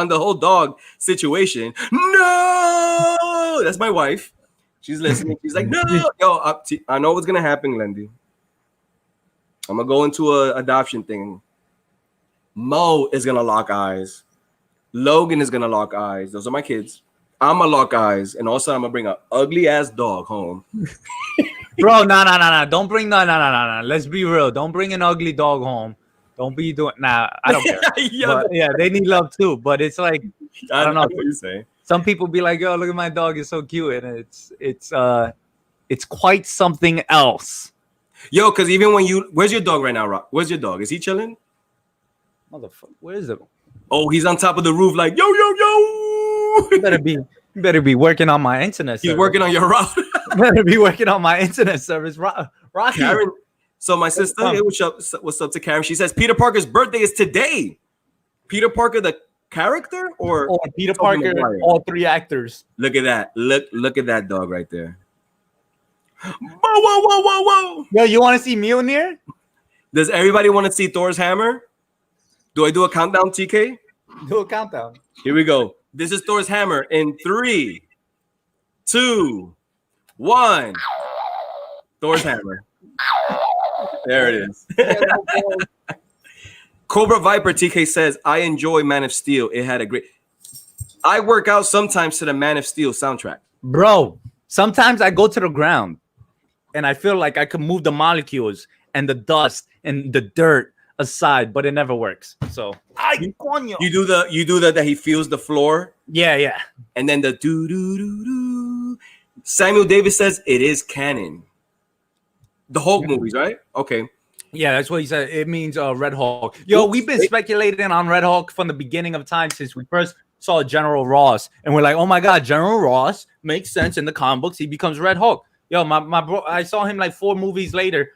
the whole dog situation. No, that's my wife. She's listening. She's like, no, yo, I know what's gonna happen, Glendy. I'm gonna go into a adoption thing. Mo is gonna lock eyes. Logan is gonna lock eyes. Those are my kids. I'm gonna lock eyes, and also I'm gonna bring an ugly ass dog home. Bro, no. Don't bring no. Let's be real. Don't bring an ugly dog home. Don't be doing. Nah, I don't care. Yeah, they need love too. But it's like I don't know what you say. Some people be like, "Yo, look at my dog; it's so cute," and it's quite something else. Yo, because even when where's your dog right now, Rock? Where's your dog? Is he chilling? Motherfucker, where is it? Oh, he's on top of the roof, like yo. You better be working on my internet. He's working on your route. Better be working on my internet service, Rocky. Karen. So my sister, hey, what's up to Karen? She says Peter Parker's birthday is today. Peter Parker, the character, or Peter Parker, all three actors. Look at that. Look at that dog right there. Whoa. Yo, you want to see Mjolnir? Does everybody want to see Thor's hammer? Do I do a countdown, TK? Do a countdown. Here we go. This is Thor's hammer in 3, 2, 1. Thor's hammer. There it is. Cobra Viper TK says, I enjoy Man of Steel. It had a great. I work out sometimes to the Man of Steel soundtrack. Bro, sometimes I go to the ground and I feel like I can move the molecules and the dust and the dirt aside, but it never works. So you do that he feels the floor. Yeah. And then the do. Samuel Davis says it is canon. The Hulk movies, right? Okay. Yeah, that's what he said. It means Red Hulk. Yo, we've been speculating on Red Hulk from the beginning of time since we first saw General Ross, and we're like, oh my God, General Ross makes sense in the comic books. He becomes Red Hulk. Yo, my bro, I saw him like 4 movies later,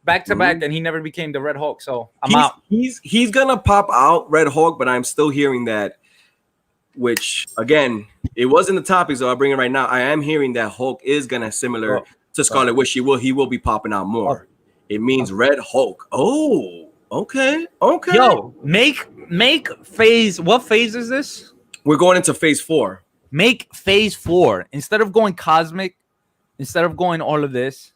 back to back, and he never became the Red Hulk. So I'm out. He's gonna pop out Red Hulk, but I'm still hearing that. Which again, it wasn't the topic, so I'll bring it right now. I am hearing that Hulk is gonna similar to Scarlet Witch. He will be popping out more. It means Red Hulk. Oh, okay. Yo, make phase. What phase is this? We're going into phase 4. Make phase 4 instead of going cosmic, instead of going all of this.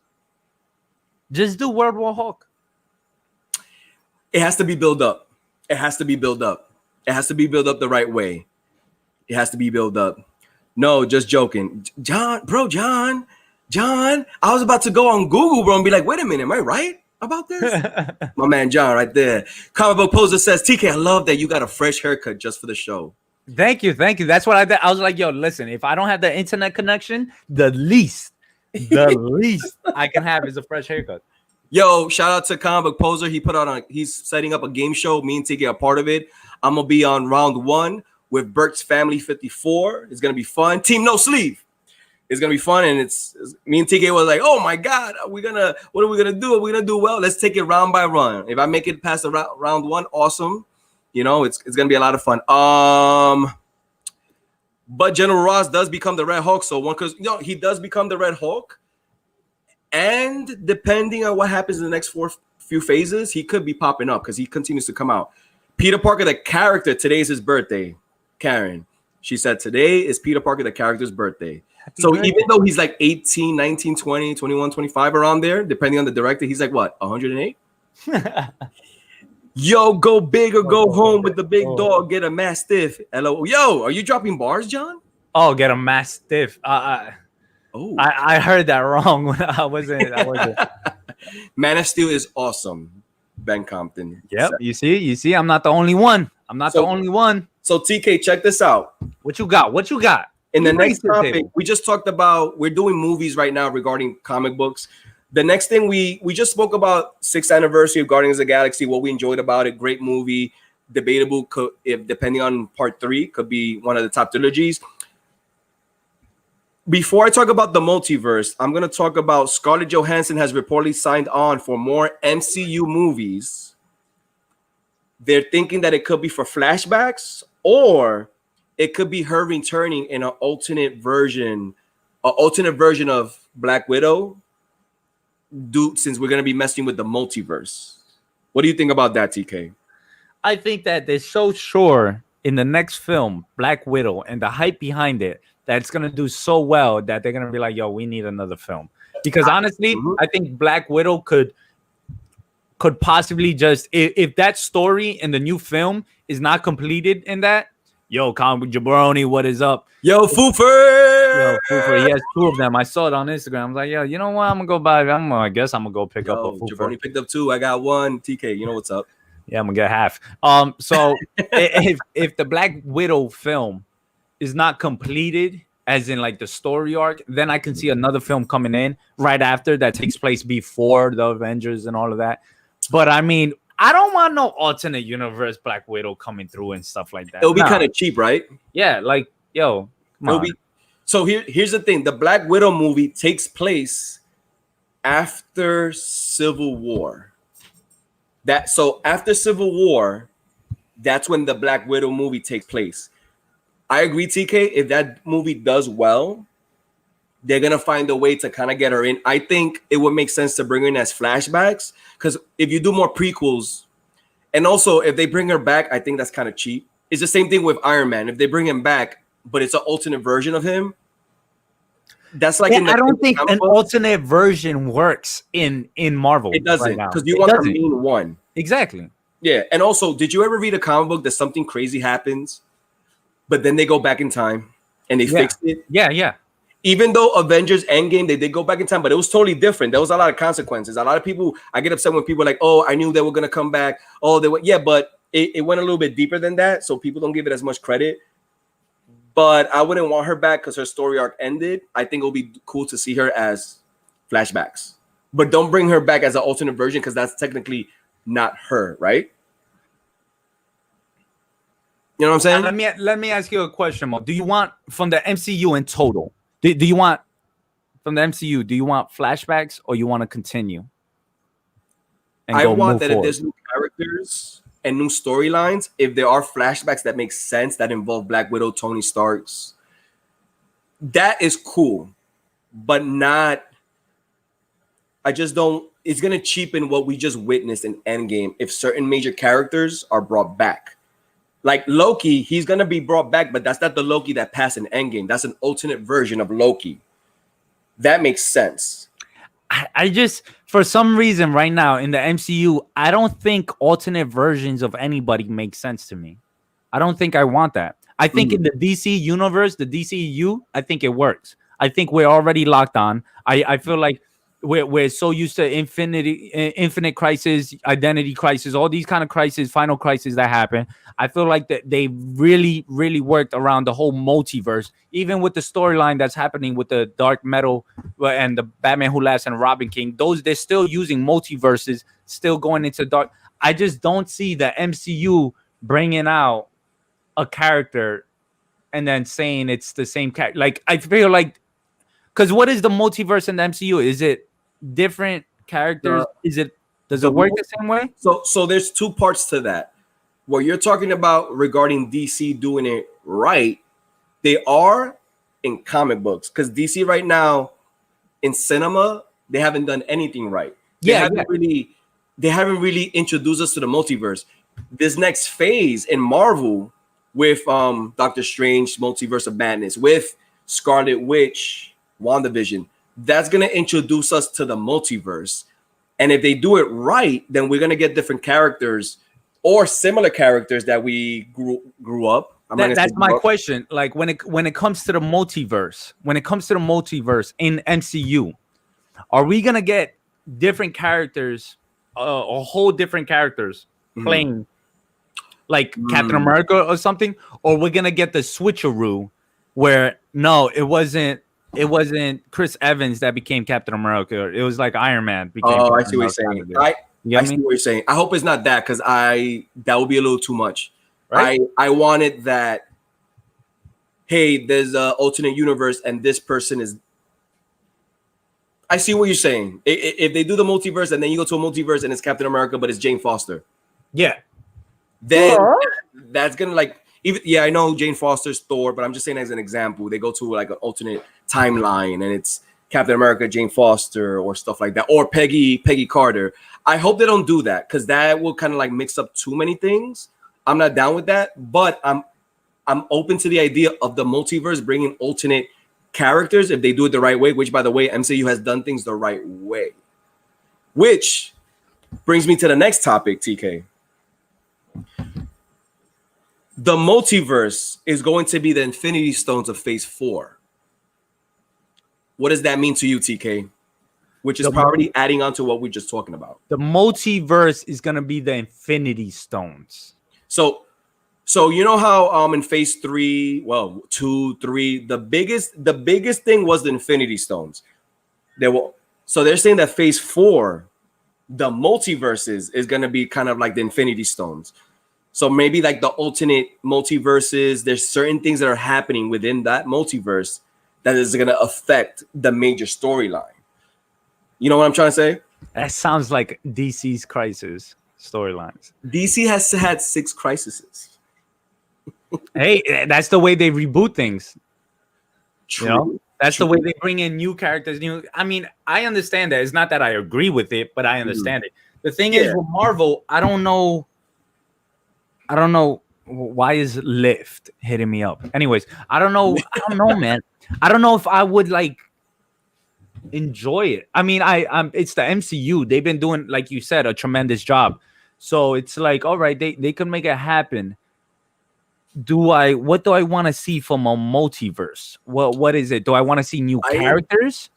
Just do World War Hulk. It has to be built up. It has to be built up the right way. It has to be built up. No, just joking. John. I was about to go on Google, bro, and be like, wait a minute, am I right about this? My man John right there. Comic book poser says, TK, I love that you got a fresh haircut just for the show. Thank you. That's what I did. I was like, yo, listen, if I don't have the internet connection, the least I can have is a fresh haircut. Yo, shout out to Comic Book Poser. He's setting up a game show. Me and TK are part of it. I'm gonna be on round 1 with Bert's Family 54. It's gonna be fun. Team No Sleeve. It's gonna be fun, and it's me and TK was like, oh my god, what are we gonna do? Are we gonna do well? Let's take it round by round. If I make it past the round 1, awesome. You know, it's gonna be a lot of fun. But General Ross does become the Red Hulk, so he does become the Red Hulk. And depending on what happens in the next few phases, he could be popping up because he continues to come out. Peter Parker, the character, today is his birthday. Karen, she said today is Peter Parker, the character's birthday. Happy birthday. Even though he's like 18, 19, 20, 21, 25, around there, depending on the director, he's like what, 108? Yo, go big or go home with the big dog. Get a mastiff. Hello. Yo, are you dropping bars, John? Oh, get a mastiff. I heard that wrong when I wasn't. Man of Steel is awesome. Ben Compton. Yep. You see, I'm not the only one. So TK, check this out. What you got? In the next topic, we just talked about, we're doing movies right now regarding comic books. The next thing we just spoke about 6th anniversary of Guardians of the Galaxy, what we enjoyed about it. Great movie. Debatable, if depending on part 3, could be one of the top trilogies. Before I talk about the multiverse, I'm going to talk about Scarlett Johansson has reportedly signed on for more MCU movies. They're thinking that it could be for flashbacks, or it could be her returning in an alternate version of Black Widow, since we're going to be messing with the multiverse. What do you think about that, TK? I think that they're so sure in the next film, Black Widow, and the hype behind it, that it's going to do so well that they're going to be like, yo, we need another film. Because honestly, I think Black Widow could possibly just, if that story in the new film is not completed in that, yo, Comic Jabroni, what is up? Yo, Foofer! He has 2 of them. I saw it on Instagram. I was like, yo, you know what? I guess I'm going to go pick up a Foofer. Jabroni picked up 2. I got 1. TK, you know what's up. Yeah, I'm going to get half. So if the Black Widow film is not completed, as in like the story arc, then I can see another film coming in right after that takes place before the Avengers and all of that. But I mean, I don't want no alternate universe Black Widow coming through and stuff like that. It'll be kind of cheap, right? Yeah, like, yo, So here's the thing. The Black Widow movie takes place after Civil War. So after Civil War, that's when the Black Widow movie takes place. I agree, TK. If that movie does well, they're going to find a way to kind of get her in. I think it would make sense to bring her in as flashbacks, because if you do more prequels, and also if they bring her back, I think that's kind of cheap. It's the same thing with Iron Man. If they bring him back, but it's an alternate version of him, that's like I don't think an alternate version works in Marvel. It doesn't, because you want the main one. Exactly. Yeah, and also, did you ever read a comic book that something crazy happens, but then they go back in time and they fix it? Yeah. Even though Avengers Endgame, they did go back in time, but it was totally different. There was a lot of consequences. A lot of people, I get upset when people are like, oh, I knew they were going to come back. Oh, they were, yeah, but it went a little bit deeper than that, so people don't give it as much credit. But I wouldn't want her back because her story arc ended. I think it'll be cool to see her as flashbacks. But don't bring her back as an alternate version, because that's technically not her, right? You know what I'm saying? Let me ask you a question, Mo. Do you want, from the MCU in total, do you want, from the MCU, do you want flashbacks, or you want to continue? I want that if there's new characters and new storylines, if there are flashbacks that make sense, that involve Black Widow, Tony Stark's, that is cool. But not, I just don't, it's going to cheapen what we just witnessed in Endgame if certain major characters are brought back. Like Loki, he's going to be brought back, but that's not the Loki that passed in Endgame. That's an alternate version of Loki. That makes sense. I just, for some reason right now in the MCU, I don't think alternate versions of anybody make sense to me. I don't think I want that. I think in the DC universe, the DCU, I think it works. I think we're already locked on. I feel like we're so used to infinite crisis, identity crisis, all these kind of crises, final crises that happen. I feel like that they really, really worked around the whole multiverse, even with the storyline that's happening with the Dark Metal and the Batman Who Laughs and Robin King. Those they're still using multiverses, still going into dark. I just don't see the MCU bringing out a character and then saying it's the same character. Like I feel like, because what is the multiverse in the MCU? Is it different characters? Does it work the same way? So there's two parts to that. What you're talking about regarding DC doing it right, they are in comic books, because DC right now in cinema they haven't done anything right. They haven't really introduced us to the multiverse. This next phase in Marvel with Doctor Strange, Multiverse of Madness, with Scarlet Witch, WandaVision, that's going to introduce us to the multiverse. And if they do it right, then we're going to get different characters or similar characters that we grew up. That's my question. Like when it comes to the multiverse, in MCU, are we going to get different characters, a whole different characters playing like Captain America or something? Or we're going to get the switcheroo where no, it wasn't Chris Evans that became Captain America. It was like Iron Man became Captain I see what you're saying. I see what you're saying. I hope it's not that, because that would be a little too much. Right? I wanted that, hey, there's an alternate universe and this person is. I see what you're saying. If they do the multiverse and then you go to a multiverse and it's Captain America, but it's Jane Foster. Yeah. Then that's gonna I know Jane Foster's Thor, but I'm just saying as an example, they go to like an alternate timeline and it's Captain America, Jane Foster, or stuff like that, or Peggy Carter. I hope they don't do that, because that will kind of like mix up too many things. I'm not down with that, but I'm open to the idea of the multiverse bringing alternate characters if they do it the right way. Which, by the way, MCU has done things the right way. Which brings me to the next topic, TK. The multiverse is going to be the Infinity Stones of Phase 4. What does that mean to you, TK? Which is probably adding on to what we're just talking about. The multiverse is going to be the Infinity Stones. So you know how in Phase 3, 2, 3, the biggest thing was the Infinity Stones. So they're saying that Phase 4, the multiverses, is going to be kind of like the Infinity Stones. So maybe like the alternate multiverses, there's certain things that are happening within that multiverse that is going to affect the major storyline. You know what I'm trying to say? That sounds like DC's crisis storylines. DC has had 6 crises. Hey, that's the way they reboot things. True. You know? That's the way they bring in new characters. I mean, I understand that. It's not that I agree with it, but I understand it. The thing is, with Marvel, I don't know why is Lyft hitting me up. Anyways, I don't know, man. I don't know if I would like enjoy it. I mean, it's the MCU. They've been doing, like you said, a tremendous job. So it's like, all right, they could make it happen. What do I want to see from a multiverse? What is it? Do I want to see new characters?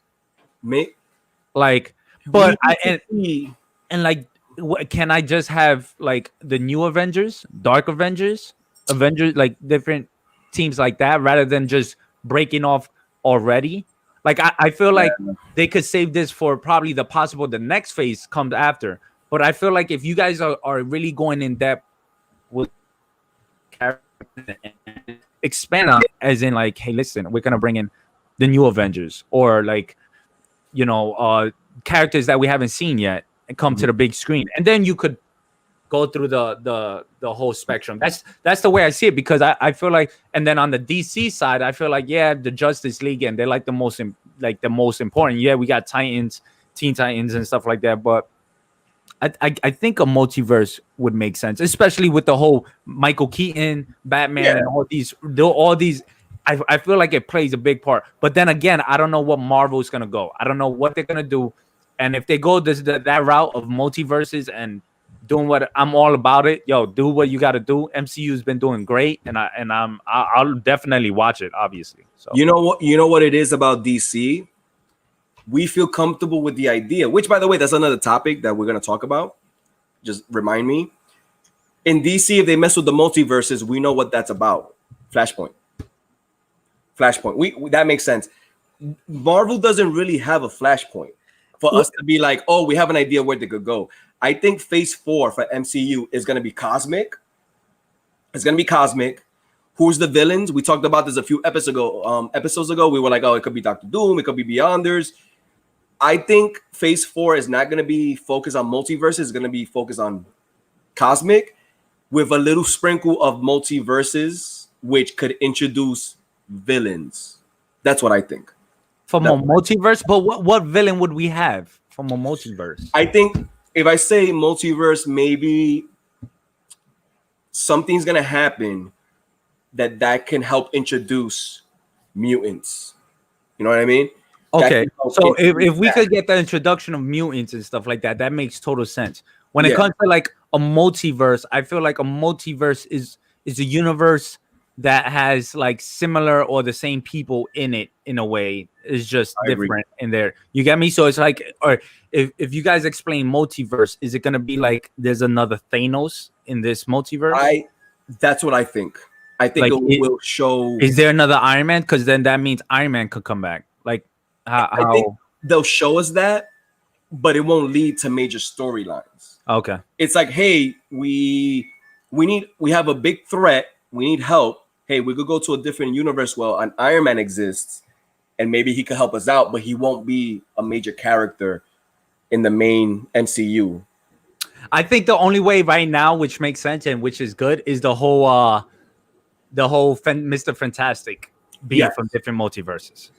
Can I just have like the new Avengers, Dark Avengers, like different teams like that, rather than just breaking off already? Like I feel like they could save this for probably the next phase comes after. But I feel like if you guys are really going in depth with characters, expand on it, as in like, hey, listen, we're gonna bring in the new Avengers, or like, characters that we haven't seen yet and come to the big screen, and then you could go through the whole spectrum. That's the way I see it, because I feel like, and then on the DC side, I feel like, the Justice League, and they're like the most important. Yeah, we got Titans, Teen Titans, and stuff like that, but I think a multiverse would make sense, especially with the whole Michael Keaton, Batman, and all these. I feel like it plays a big part. But then again, I don't know what Marvel is gonna go. I don't know what they're gonna do, and if they go that route of multiverses and doing what I'm all about it. Yo, do what you got to do. MCU's been doing great, and I'll definitely watch it. Obviously, so you know what? You know what it is about DC. We feel comfortable with the idea, which, by the way, that's another topic that we're going to talk about. Just remind me. In DC, if they mess with the multiverses, we know what that's about. Flashpoint. We that makes sense. Marvel doesn't really have a Flashpoint for us to be like, oh, we have an idea where they could go. I think Phase 4 for MCU is going to be cosmic. It's going to be cosmic. Who's the villains? We talked about this a few episodes ago. We were like, oh, it could be Doctor Doom. It could be Beyonders. I think Phase 4 is not going to be focused on multiverses. It's going to be focused on cosmic with a little sprinkle of multiverses, which could introduce villains. That's what I think. From a multiverse? But what villain would we have from a multiverse? I think if I say multiverse, maybe something's going to happen that can help introduce mutants. You know what I mean? Okay, so if we could get the introduction of mutants and stuff like that, that makes total sense. When it comes to like a multiverse, I feel like a multiverse is a universe that has like similar or the same people in it in a way. It's just different in there. You get me? So it's like, or if you guys explain multiverse, is it gonna be like there's another Thanos in this multiverse? That's what I think. I think like it will show. Is there another Iron Man? Because then that means Iron Man could come back. Like I think they'll show us that, but it won't lead to major storylines. Okay. It's like, hey, we have a big threat. We need help. Hey, we could go to a different universe. Well, an Iron Man exists, and maybe he could help us out, but he won't be a major character in the main MCU. I think the only way right now, which makes sense and which is good, is the whole Mr. Fantastic being from different multiverses.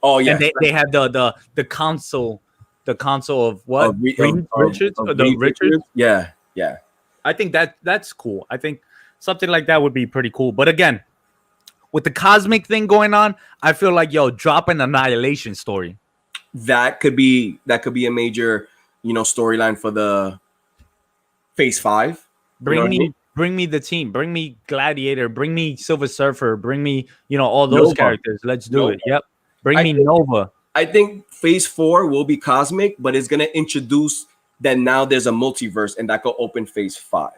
Oh yeah, and they have the council of what Richards. Yeah. I think that's cool. I think something like that would be pretty cool. But again, with the cosmic thing going on, I feel like drop an Annihilation story. That could be a major storyline for the Phase 5. Bring me the team. Bring me Gladiator. Bring me Silver Surfer. Bring me all those characters. Let's do it. Yep. Bring me Nova. I think Phase 4 will be cosmic, but it's going to introduce that now there's a multiverse, and that could open Phase 5.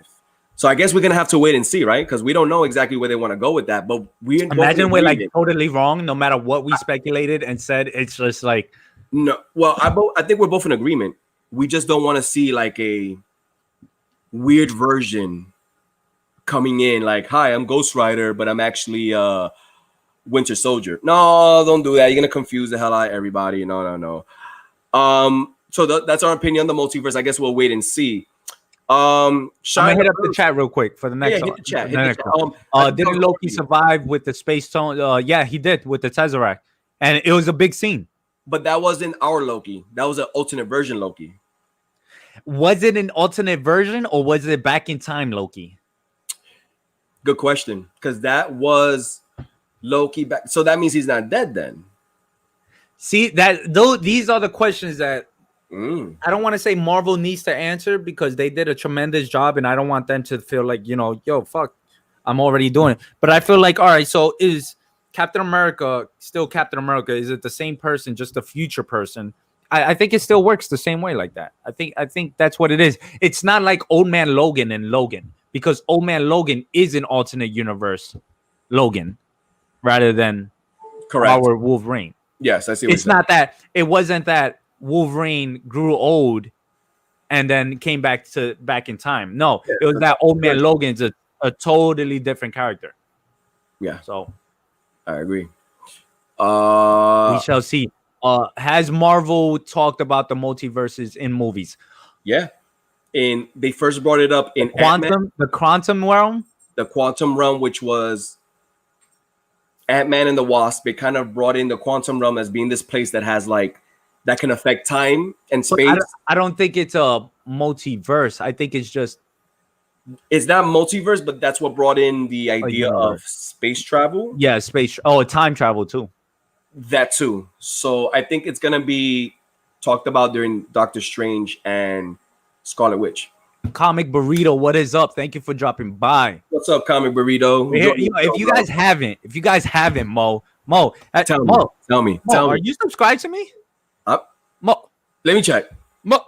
So I guess we're going to have to wait and see, right? Because we don't know exactly where they want to go with that. But we imagine we're like totally wrong, no matter what we speculated and said. It's just like no. Well, I think we're both in agreement. We just don't want to see like a weird version coming in, like, "Hi, I'm Ghost Rider, but I'm actually Winter Soldier." No, don't do that. You're gonna confuse the hell out of everybody. No. So that's our opinion on the multiverse. I guess we'll wait and see. I'm gonna hit up the chat real quick for the next one. Hit the chat. Didn't Loki survive with the space tone? Yeah, he did with the Tesseract, and it was a big scene. But that wasn't our Loki. That was an alternate version Loki. Was it an alternate version, or was it back in time Loki? Good question, because that was Loki back. So that means he's not dead then. See these are the questions that I don't want to say Marvel needs to answer, because they did a tremendous job, and I don't want them to feel like fuck, I'm already doing it. But I feel like, all right, so is Captain America still Captain America? Is it the same person, just a future person? I think it still works the same way like that. I think that's what it is. It's not like Old Man Logan and Logan, because Old Man Logan is an alternate universe Logan rather than our Wolverine. Yes, I see. It's not that. It wasn't that Wolverine grew old and then came back in time. No, it was that Old Man Logan's a totally different character. Yeah. So I agree. We shall see. Has Marvel talked about the multiverses in movies? Yeah. And they first brought it up in the quantum realm. The quantum realm, which was Ant-Man and the Wasp. They kind of brought in the quantum realm as being this place that has that can affect time and space. I don't think it's a multiverse. I think it's not multiverse, but that's what brought in the idea of space travel. Yeah, space. Time travel too. That too. So I think it's gonna be talked about during Doctor Strange and Scarlet Witch. Comic Burrito, what is up? Thank you for dropping by. What's up, Comic Burrito? Here, if you guys haven't, Mo, tell me. Are you subscribed to me? Mo, let me check. Mo.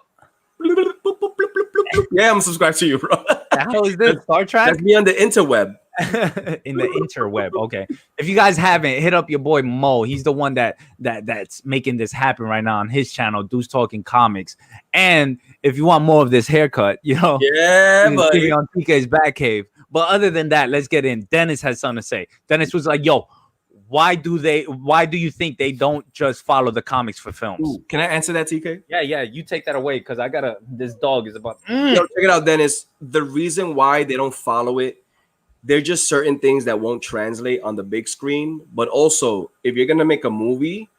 Yeah, I'm subscribed to you, bro. How is this? Star Trek? That's me on the interweb. In the interweb. Okay. If you guys haven't, hit up your boy Mo. He's the one that's making this happen right now on his channel, Dudes Talking Comics. And if you want more of this haircut, yeah, buddy, on TK's Batkave. But other than that, let's get in. Dennis has something to say. Dennis was like, yo, why do you think they don't just follow the comics for films? Ooh, can I answer that, TK? Yeah, you take that away because this dog is about. Yo, check it out, Dennis. The reason why they don't follow it, they're just certain things that won't translate on the big screen. But also, if you're gonna make a movie,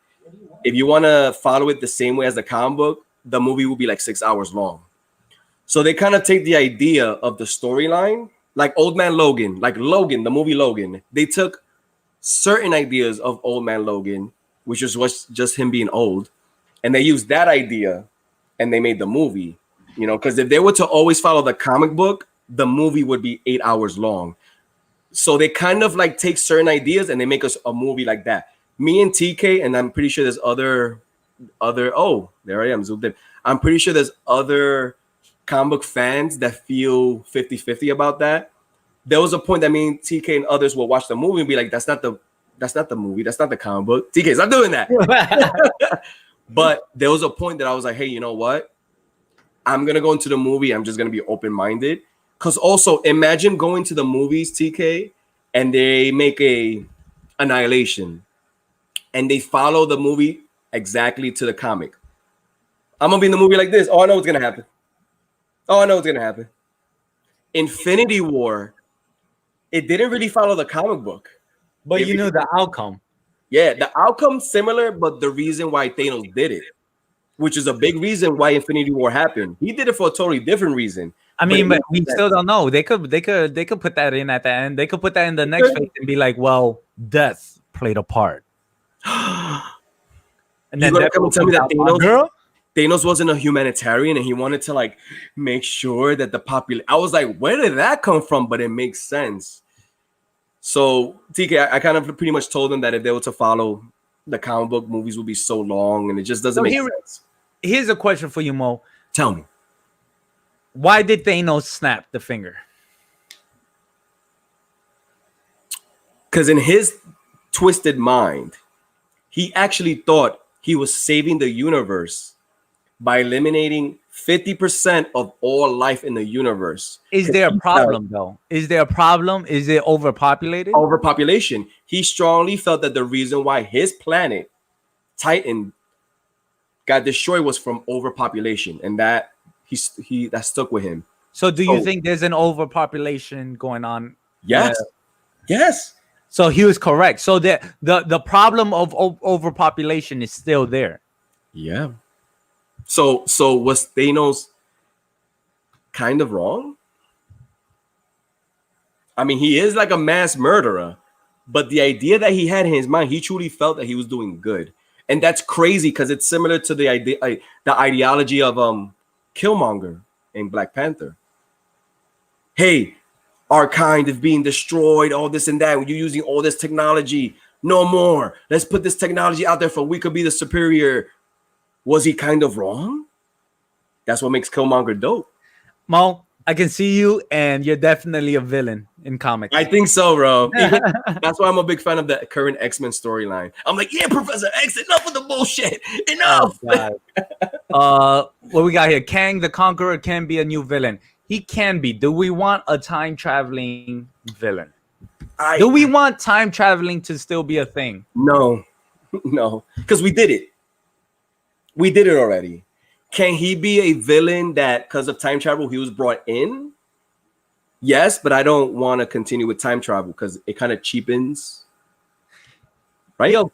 if you want to follow it the same way as the comic book, the movie will be like 6 hours long. So they kind of take the idea of the storyline, like Old Man Logan, like Logan, the movie Logan. They took certain ideas of Old Man Logan, which was just him being old, and they used that idea and they made the movie. Because if they were to always follow the comic book, the movie would be 8 hours long. So they kind of like take certain ideas and they make us a movie like that. Me and TK, and I'm pretty sure there's other. Oh, there I am, zoomed in. I'm pretty sure there's other comic book fans that feel 50-50 about that. There was a point that me and TK and others will watch the movie and be like, that's not the movie, that's not the comic book. TK's not doing that. But there was a point that I was like, hey, you know what? I'm gonna go into the movie. I'm just gonna be open-minded. Because also imagine going to the movies, TK, and they make a Annihilation and they follow the movie exactly to the comic. I'm gonna be in the movie like this. Oh, I know what's gonna happen. Infinity War, it didn't really follow the comic book. But you know the outcome. Yeah, the outcome's similar, but the reason why Thanos did it, which is a big reason why Infinity War happened. He did it for a totally different reason. I mean, but we still don't know. They could put that in at the end. They could put that in the next phase and be like, well, death played a part. And then come and tell me that Thanos wasn't a humanitarian and he wanted to like make sure that the population. I was like, where did that come from? But it makes sense. So TK, I kind of pretty much told them that if they were to follow the comic book, movies would be so long and it just doesn't make sense. Here's a question for you, Mo. Tell me. Why did Thanos snap the finger? Because in his twisted mind, he actually thought he was saving the universe by eliminating 50% of all life in the universe. Is there a problem, though? Is there a problem? Is it overpopulated? Overpopulation. He strongly felt that the reason why his planet, Titan, got destroyed was from overpopulation, and that that stuck with him. So do you think there's an overpopulation going on? Yes. Yes. So he was correct. So the problem of overpopulation is still there. Yeah. So was Thanos kind of wrong? I mean, he is like a mass murderer, but the idea that he had in his mind, he truly felt that he was doing good. And that's crazy because it's similar to the idea, the ideology of Killmonger in Black Panther. Hey, our kind is being destroyed, all this and that. You're using all this technology. No more. Let's put this technology out there for we could be the superior. Was he kind of wrong? That's what makes Killmonger dope. Mo, I can see you, and you're definitely a villain in comics. I think so, bro. That's why I'm a big fan of the current X-Men storyline. I'm like, yeah, Professor X, enough with the bullshit. Enough. What we got here? Kang the Conqueror can be a new villain. He can be. Do we want a time traveling villain? Do we want time traveling to still be a thing? No, because we did it. We did it already. Can he be a villain that because of time travel he was brought in? Yes, but I don't want to continue with time travel because it kind of cheapens. Right? Yo,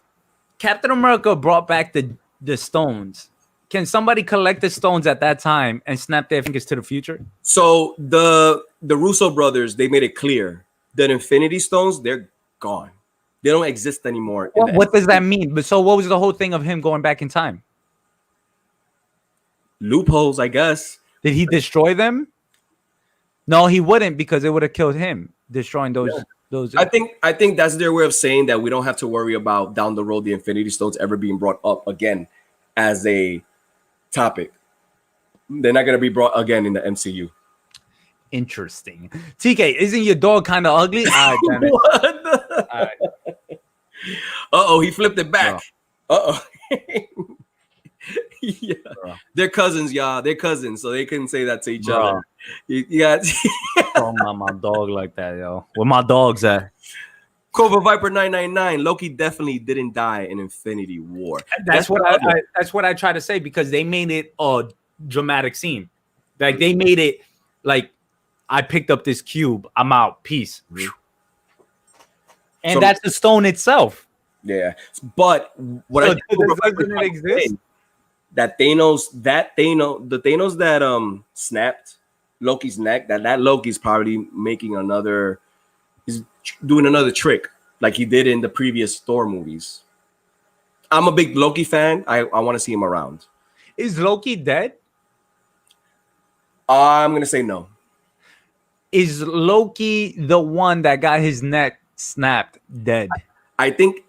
Captain America brought back the stones. Can somebody collect the stones at that time and snap their fingers to the future? So the Russo brothers, they made it clear that Infinity Stones, they're gone. They don't exist anymore. What does that mean? So what was the whole thing of him going back in time? Loopholes, I guess. Did he destroy them? No, he wouldn't, because it would have killed him, destroying those. Yeah. Those. I think that's their way of saying that we don't have to worry about down the road the Infinity Stones ever being brought up again as a topic. They're not gonna be brought again in the MCU. Interesting. TK, isn't your dog kind of ugly? Damn it. What? Uh-oh, he flipped it back. Uh-oh. Yeah. They're cousins, y'all. They're cousins, so they couldn't say that to each other. You got my dog like that, yo. Where my dogs at? Cobra Viper 999. Loki definitely didn't die in Infinity War. That's what I try to say, because they made it a dramatic scene. Like they made it like, I picked up this cube, I'm out, peace. And so, that's the stone itself. Yeah, but what so doesn't it exist? The Thanos that snapped Loki's neck, that Loki's probably making another, he's doing another trick like he did in the previous Thor movies. I'm a big Loki fan. I want to see him around. Is Loki dead? I'm gonna say no. Is Loki the one that got his neck snapped dead? I think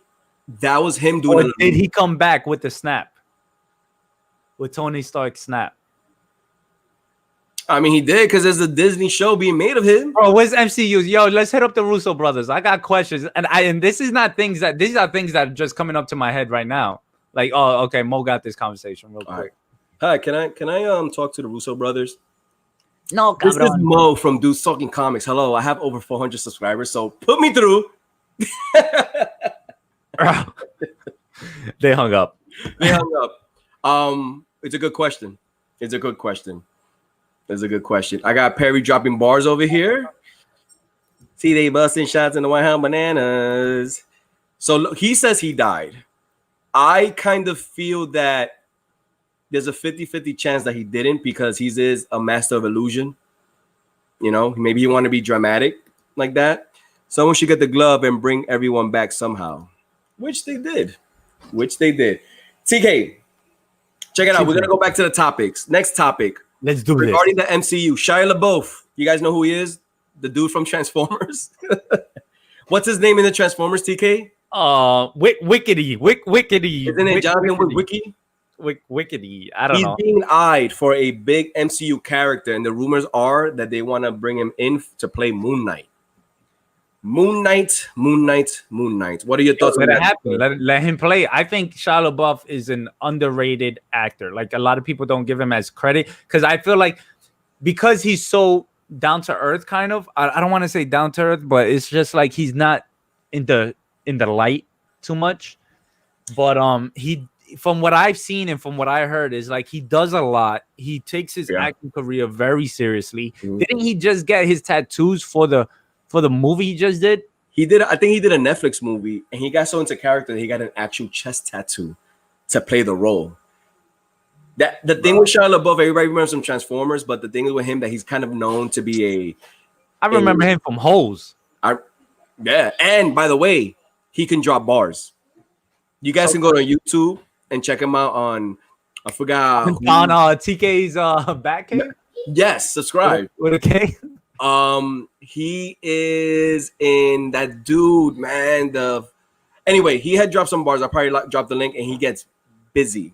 that was him doing it. Did he come back with the snap? With Tony Stark's snap? I mean, he did, because there's a Disney show being made of him. Bro, where's MCU? Yo, let's hit up the Russo brothers. I got questions, and this is not things that these are things that are just coming up to my head right now. Like, oh, okay, Mo got this conversation real quick. Hi, can I talk to the Russo brothers? No, this is Mo from Dudes Talking Comics. Hello, I have over 400 subscribers, so put me through. They hung up. It's a good question. I got Perry dropping bars over here. See, they busting shots in the White House bananas. So he says he died. I kind of feel that there's a 50-50 chance that he didn't, because he is a master of illusion. You know, maybe he want to be dramatic like that. Someone should get the glove and bring everyone back somehow, which they did. TK, check it out. We're going to go back to the topics. Next topic. Let's do this. Regarding the MCU, Shia LaBeouf. You guys know who he is? The dude from Transformers. What's his name in the Transformers, TK? Wickedy. Isn't it Jonathan Wickie? Wickedy. I don't know. He's being eyed for a big MCU character, and the rumors are that they want to bring him in to play Moon Knight. Moon Knight. What are your thoughts on that? Happen. Let him play. I think Shia LaBeouf is an underrated actor. Like, a lot of people don't give him as credit, because I feel like because he's so down to earth, kind of. I don't want to say down to earth, but it's just like he's not in the light too much. But he, from what I've seen and from what I heard, is like he does a lot. He takes his acting career very seriously. Didn't he just get his tattoos for the movie he just did? He did. I think he did a Netflix movie, and he got so into character that he got an actual chest tattoo to play the role. That the thing with Shia LaBeouf, everybody remembers some Transformers, but the thing with him that he's kind of known to be I remember him from Holes. And by the way, he can drop bars. You guys can go to YouTube and check him out on. I forgot on TK's Batkave. Yes, subscribe with a K. He is in that dude, man. Anyway, he had dropped some bars. I probably dropped the link, and he gets busy.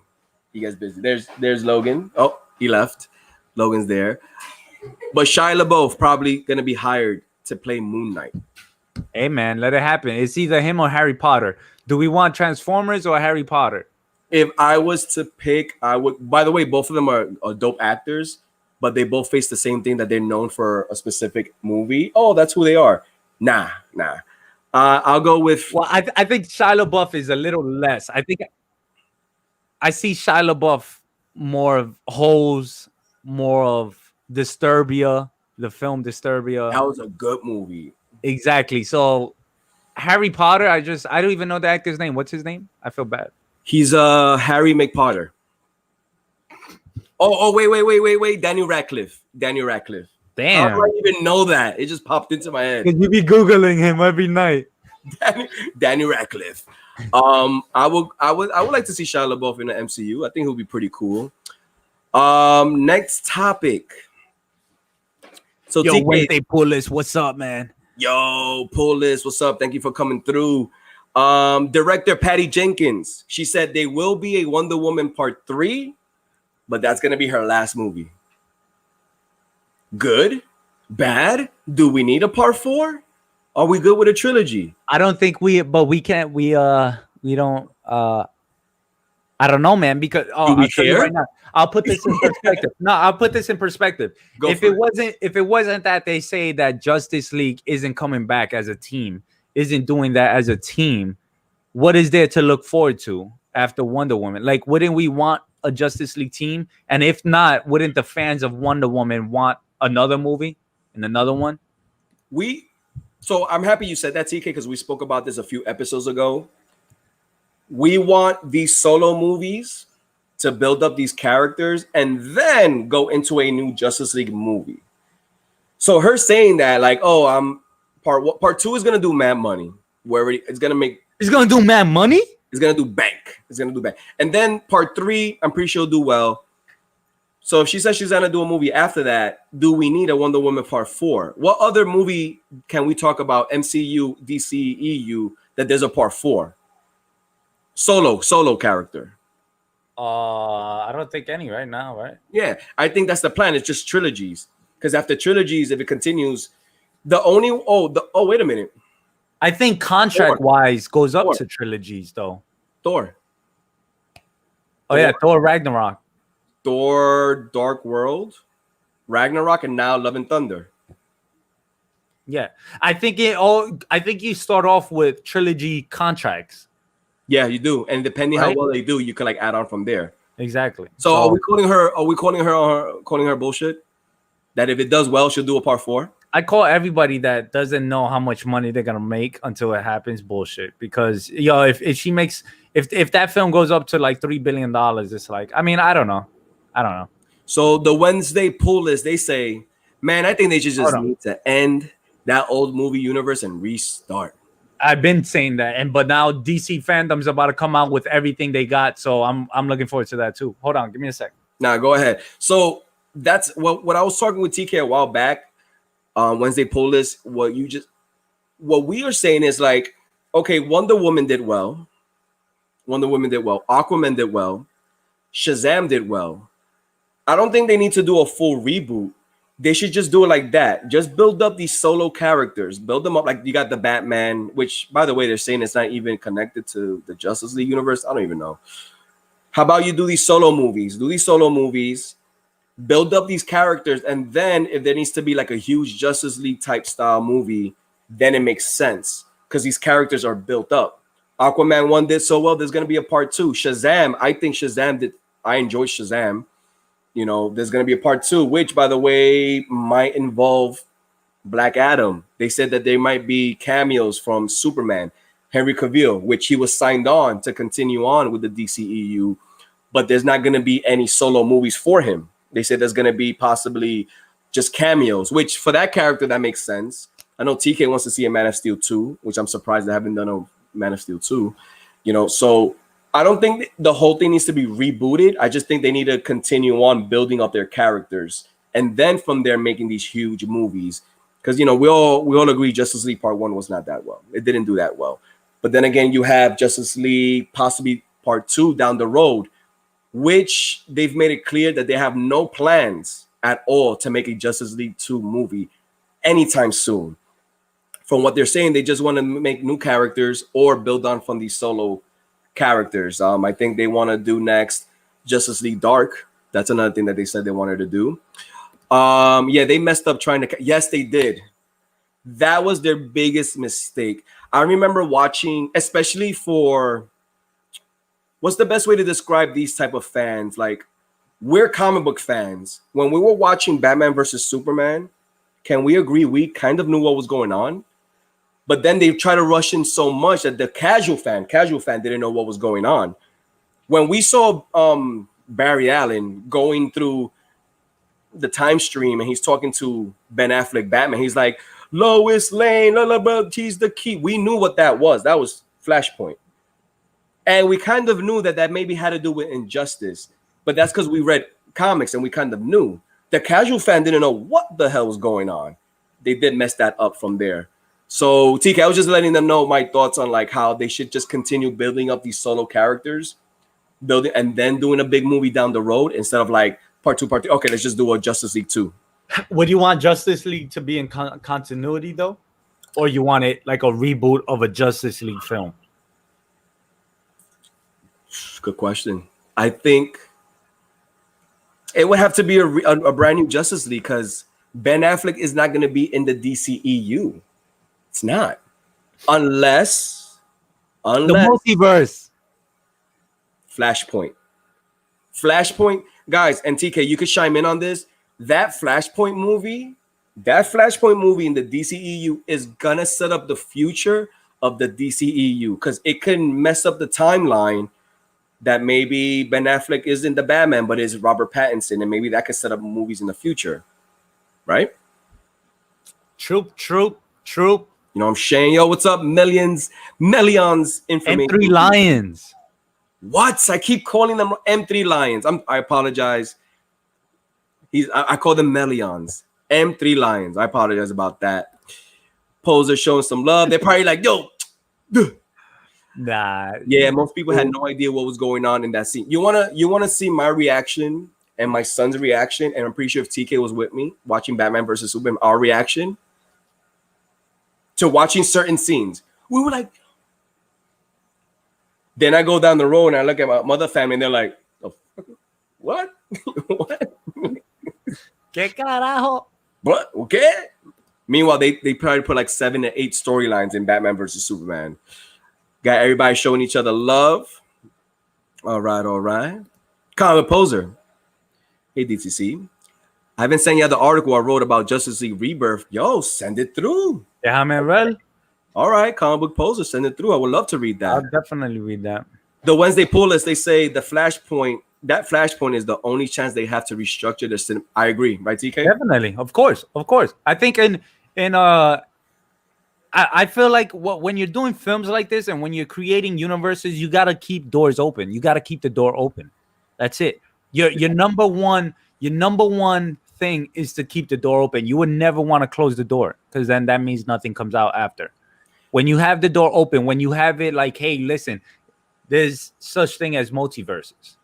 There's Logan. Oh, he left. Logan's there. But Shia LaBeouf probably gonna be hired to play Moon Knight. Hey man, let it happen. It's either him or Harry Potter. Do we want Transformers or Harry Potter? If I was to pick, I would. By the way, both of them are dope actors, but they both face the same thing, that they're known for a specific movie. Oh, that's who they are. Nah. I'll go with. Well, I think Shia LaBeouf is a little less. I think I see Shia LaBeouf more of Holes, more of Disturbia, the film Disturbia. That was a good movie. Exactly. So Harry Potter, I don't even know the actor's name. What's his name? I feel bad. He's Harry McPotter. Oh, wait. Daniel Radcliffe. Damn. How do I even know that? It just popped into my head. Because you be Googling him every night. Daniel Radcliffe. I would like to see Shia LaBeouf in the MCU. I think he'll be pretty cool. Next topic. So Yo, TK, Wednesday pull list. What's up, man? yo, pull list. What's up? Thank you for coming through. Director Patty Jenkins. She said they will be a Wonder Woman Part 3, but that's gonna be her last movie. Good? Bad? Do we need a Part 4? Are we good with a trilogy? I don't think we can't. We don't. I don't know, man. Because I'll tell you right now. I'll put this in perspective. No, I'll put this in perspective. If it wasn't that they say that Justice League isn't coming back as a team, isn't doing that as a team, what is there to look forward to after Wonder Woman? Like, wouldn't we want a Justice League team? And if not, wouldn't the fans of Wonder Woman want another movie and another one? So I'm happy you said that, TK, because we spoke about this a few episodes ago. We want these solo movies to build up these characters and then go into a new Justice League movie. So her saying that, like, oh, part 2 is gonna do mad money, where it's gonna do mad money. It's gonna do bank. And then part 3, I'm pretty sure will do well. So if she says she's gonna do a movie after that, do we need a Wonder Woman Part 4? What other movie can we talk about, MCU, DC, EU, that there's a Part 4? Solo character. I don't think any right now, right? Yeah, I think that's the plan. It's just trilogies. Because after trilogies, if it continues, wait a minute. I think contract-wise goes up to trilogies, though. Thor. Yeah, Thor Ragnarok. Thor Dark World, Ragnarok, and now Love and Thunder. Yeah, I think you start off with trilogy contracts. Yeah, you do, and depending how well they do, you can like add on from there. Exactly. So are we calling her bullshit? That if it does well, she'll do a Part 4. I call everybody that doesn't know how much money they're gonna make until it happens bullshit. Because if she makes if that film goes up to like $3 billion, it's like, I mean, I don't know. So the Wednesday pull list, they say, man, I think they should just need to end that old movie universe and restart. I've been saying that, but now DC fandom's about to come out with everything they got, so I'm looking forward to that too. Hold on, give me a sec. Nah, go ahead. So that's what I was talking with TK a while back. Wednesday pull list. What we are saying is like, okay, Wonder Woman did well. Aquaman did well. Shazam did well. I don't think they need to do a full reboot. They should just do it like that. Just build up these solo characters. Build them up like you got the Batman, which, by the way, they're saying it's not even connected to the Justice League universe. I don't even know. How about you do these solo movies? Build up these characters, and then if there needs to be like a huge Justice League type style movie, then it makes sense because these characters are built up. Aquaman 1 did so well. There's going to be a Part 2. Shazam, I think Shazam did. I enjoy Shazam. There's going to be a Part 2, which, by the way, might involve Black Adam. They said that there might be cameos from Superman, Henry Cavill, which he was signed on to continue on with the DCEU, but there's not going to be any solo movies for him. They said there's going to be possibly just cameos, which for that character, that makes sense. I know TK wants to see a Man of Steel 2, which I'm surprised they haven't done a Man of Steel 2. So I don't think the whole thing needs to be rebooted. I just think they need to continue on building up their characters, and then from there making these huge movies. Because we all agree Justice League Part 1 was not that well. It didn't do that well. But then again, you have Justice League possibly Part 2 down the road, which they've made it clear that they have no plans at all to make a Justice League 2 movie anytime soon. From what they're saying, they just want to make new characters or build on from these solo characters. I think they want to do next Justice League Dark. That's another thing that they said they wanted to do. They messed up trying to. Yes, they did. That was their biggest mistake. I remember watching, especially for. What's the best way to describe these type of fans? Like, we're comic book fans. When we were watching Batman versus Superman, can we agree we kind of knew what was going on? But then they try to rush in so much that the casual fan didn't know what was going on. When we saw Barry Allen going through the time stream and he's talking to Ben Affleck Batman, he's like, Lois Lane, she's the key. We knew what that was. That was Flashpoint. And we kind of knew that maybe had to do with Injustice. But that's because we read comics and we kind of knew. The casual fan didn't know what the hell was going on. They did mess that up from there. So TK, I was just letting them know my thoughts on like how they should just continue building up these solo characters, building and then doing a big movie down the road instead of like part two, part three. Okay, let's just do a Justice League 2. Would you want Justice League to be in continuity though, or you want it like a reboot of a Justice League film? Good question. I think it would have to be a brand new Justice League because Ben Affleck is not going to be in the DCEU. It's not. Unless the multiverse. Flashpoint, guys, and TK, you could chime in on this. That Flashpoint movie in the DCEU is going to set up the future of the DCEU because it can mess up the timeline that maybe Ben Affleck is in the Batman, but is Robert Pattinson, and maybe that could set up movies in the future, right? True. You know what I'm saying? Yo, what's up? Millions information. M3 Lions. What? I keep calling them M3 Lions. I apologize. I call them Millions. M3 Lions. I apologize about that. Poser showing some love. They're probably like, yo. Nah. Yeah, most people had no idea what was going on in that scene. You wanna see my reaction and my son's reaction, and I'm pretty sure if TK was with me watching Batman versus Superman, our reaction to watching certain scenes. We were like, then I go down the road and I look at my mother family and they're like, oh, what? What? ¿Qué carajo? What? Okay. Meanwhile, they probably put like 7 to 8 storylines in Batman versus Superman. Got everybody showing each other love. All right. Comic Poser. Hey, DTC. I haven't sent you the article I wrote about Justice League Rebirth. Yo, send it through. Déjame ver. All right, Comic Book Poser, send it through. I would love to read that. I'll definitely read that. The Wednesday pull list, they say the Flashpoint, that Flashpoint is the only chance they have to restructure the cinema. I agree, right, TK? Definitely. Of course. I think I feel like when you're doing films like this and when you're creating universes, you got to keep doors open. You got to keep the door open. That's it. Your number one thing is to keep the door open. You would never want to close the door because then that means nothing comes out after. When you have the door open, when you have it like, hey, listen, there's such thing as multiverses.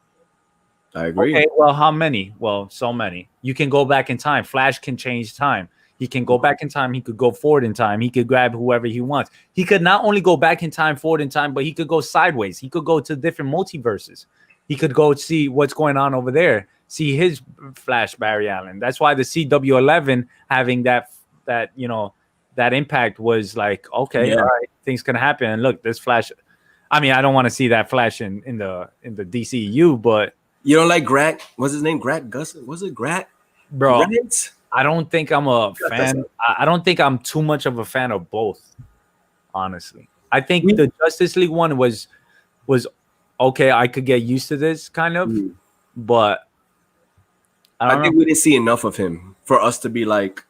I agree. Okay, well, how many? Well, so many. You can go back in time. Flash can change time. He can go back in time. He could go forward in time. He could grab whoever he wants. He could not only go back in time, forward in time, but he could go sideways. He could go to different multiverses. He could go see what's going on over there. See his Flash Barry Allen. That's why the CW11 having that impact was like, okay, all right, things can happen. And look, this Flash. I mean, I don't want to see that Flash in the DCU, but you don't like Grant? What's his name? Grant Gustin? Was it Grant? Bro, Grant? I don't think I'm a fan. I don't think I'm too much of a fan of both. Honestly, I think the Justice League one was okay. I could get used to this kind of, but I think we didn't see enough of him for us to be like.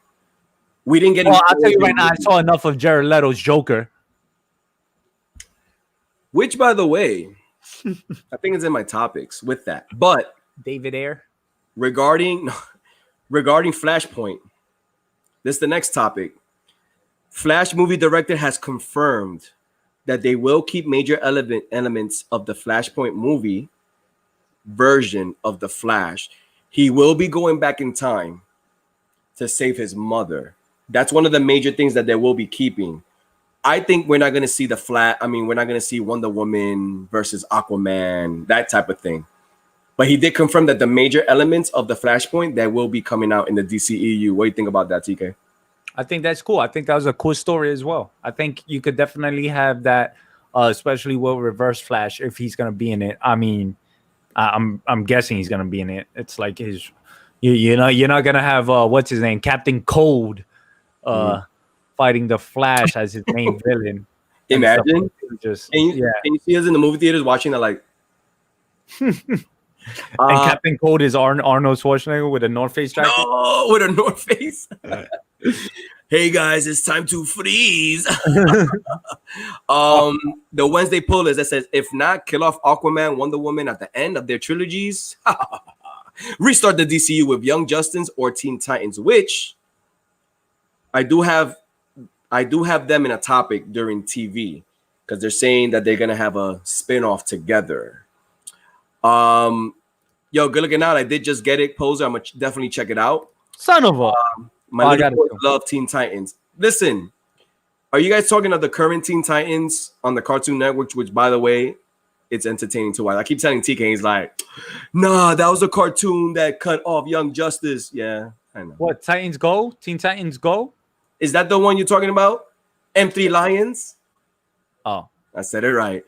We didn't get. Well, I'll tell you right now, I saw enough of Jared Leto's Joker. Which, by the way, I think it's in my topics with that. But David Ayer. Regarding Flashpoint, this is the next topic. Flash movie director has confirmed that they will keep major elements of the Flashpoint movie version of the Flash. He will be going back in time to save his mother. That's one of the major things that they will be keeping. I think we're not going to see we're not going to see Wonder Woman versus Aquaman, that type of thing. But he did confirm that the major elements of the Flashpoint that will be coming out in the DCEU. What do you think about that, TK? I think that's cool. I think that was a cool story as well. I think you could definitely have that, especially with Reverse Flash if he's going to be in it. I mean, I'm guessing he's going to be in it. It's like you're not going to have what's his name, Captain Cold, fighting the Flash as his main villain. Imagine. Can you see us in the movie theaters watching that like. And Captain Cold is Arnold Schwarzenegger with a North Face jacket. No, with a North Face. Hey guys, it's time to freeze. The Wednesday pull is that says if not, kill off Aquaman, Wonder Woman at the end of their trilogies. Restart the DCU with Young Justice or Teen Titans, which I do have them in a topic during TV because they're saying that they're gonna have a spin-off together. Yo, good looking out. I did just get it, Poser. I'm gonna definitely check it out. Son of a my little boys love Teen Titans. Listen, are you guys talking of the current Teen Titans on the Cartoon Network, which by the way, it's entertaining to watch. I keep telling TK, he's like, nah, that was a cartoon that cut off Young Justice. Yeah, I know. What, Titans Go? Teen Titans Go? Is that the one you're talking about? M3 Lions? Oh. I said it right.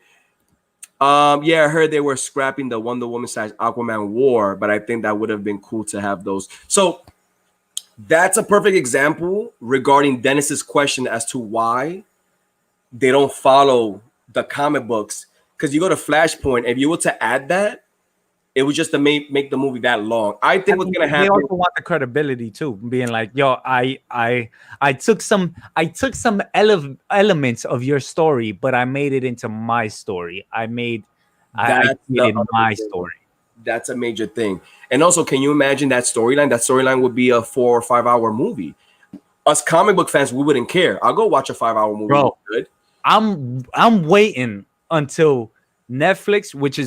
Yeah, I heard they were scrapping the Wonder Woman / Aquaman War, but I think that would have been cool to have those. So that's a perfect example regarding Dennis's question as to why they don't follow the comic books. Because you go to Flashpoint, if you were to add that, it was just to make the movie that long. I think what's gonna happen. They also want the credibility too, being like, "Yo, I took some elements of your story, but I made it into my story. I made my story." That's a major thing. And also, can you imagine that storyline? That storyline would be a 4 or 5 hour movie. Us comic book fans, we wouldn't care. I'll go watch a 5 hour movie. Bro, good. I'm waiting until Netflix, which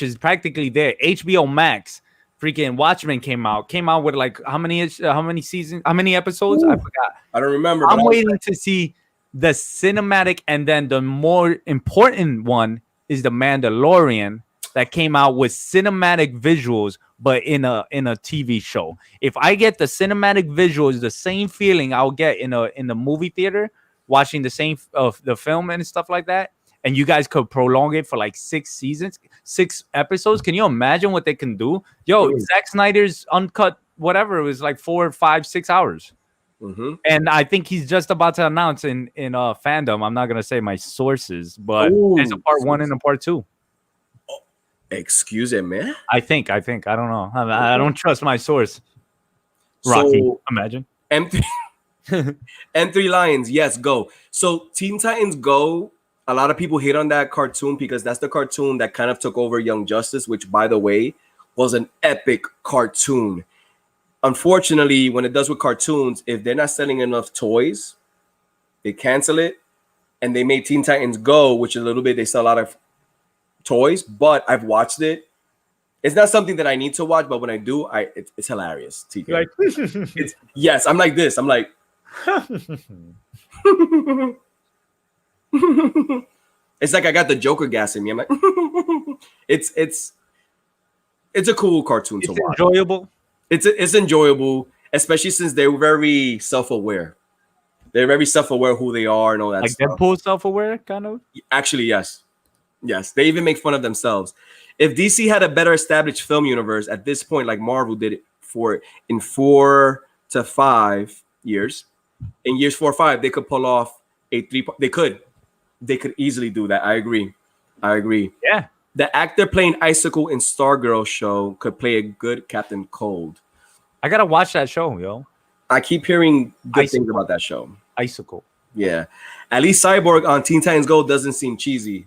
is practically there. HBO Max, freaking Watchmen came out with like how many seasons, how many episodes? Ooh, I forgot. I don't remember. I'm waiting to see the cinematic, and then the more important one is the Mandalorian that came out with cinematic visuals, but in a TV show. If I get the cinematic visuals, the same feeling I'll get in the movie theater watching the same of the film and stuff like that. And you guys could prolong it for like 6 seasons, 6 episodes. Can you imagine what they can do? Yo, Zack Snyder's uncut whatever, it was like 4, 5, 6 hours. Mm-hmm. And I think he's just about to announce in fandom. I'm not gonna say my sources, but there's a part 1 and a part 2. Oh, excuse me. I think. I don't know. I don't trust my source. Rocky, so, imagine. M3 Lions, yes, go. So Teen Titans Go. A lot of people hate on that cartoon because that's the cartoon that kind of took over Young Justice, which, by the way, was an epic cartoon. Unfortunately, when it does with cartoons, if they're not selling enough toys, they cancel it. And they made Teen Titans Go, which a little bit, they sell a lot of toys, but I've watched it. It's not something that I need to watch, but when I do, it's hilarious. TK. Like, yes, I'm like this. I'm like... It's like I got the Joker gas in me. I'm like, it's a cool cartoon to watch. Enjoyable. It's enjoyable, especially since they're very self-aware. They're very self-aware who they are and all that like stuff. Like Deadpool self-aware, kind of? Actually, yes. Yes, they even make fun of themselves. If DC had a better established film universe at this point, like Marvel did it in 4 to 5 years, in years 4 or 5, they could pull off a 3. They could easily do that. I agree. Yeah. The actor playing Icicle in Stargirl show could play a good Captain Cold. I gotta watch that show, yo. I keep hearing good things about that show. Icicle. Yeah. At least Cyborg on Teen Titans Go doesn't seem cheesy.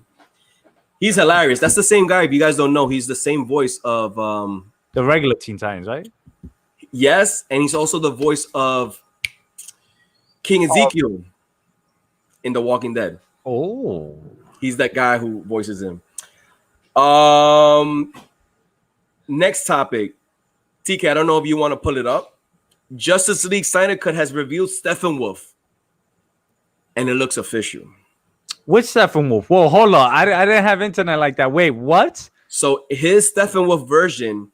He's hilarious. That's the same guy. If you guys don't know, he's the same voice of the regular Teen Titans, right? Yes, and he's also the voice of King Ezekiel in The Walking Dead. Oh, he's that guy who voices him. Next topic, TK. I don't know if you want to pull it up. Justice League Snyder Cut has revealed Steppenwolf, and it looks official. Which Steppenwolf? Whoa, hold on. I didn't have internet like that. Wait, what? So his Steppenwolf version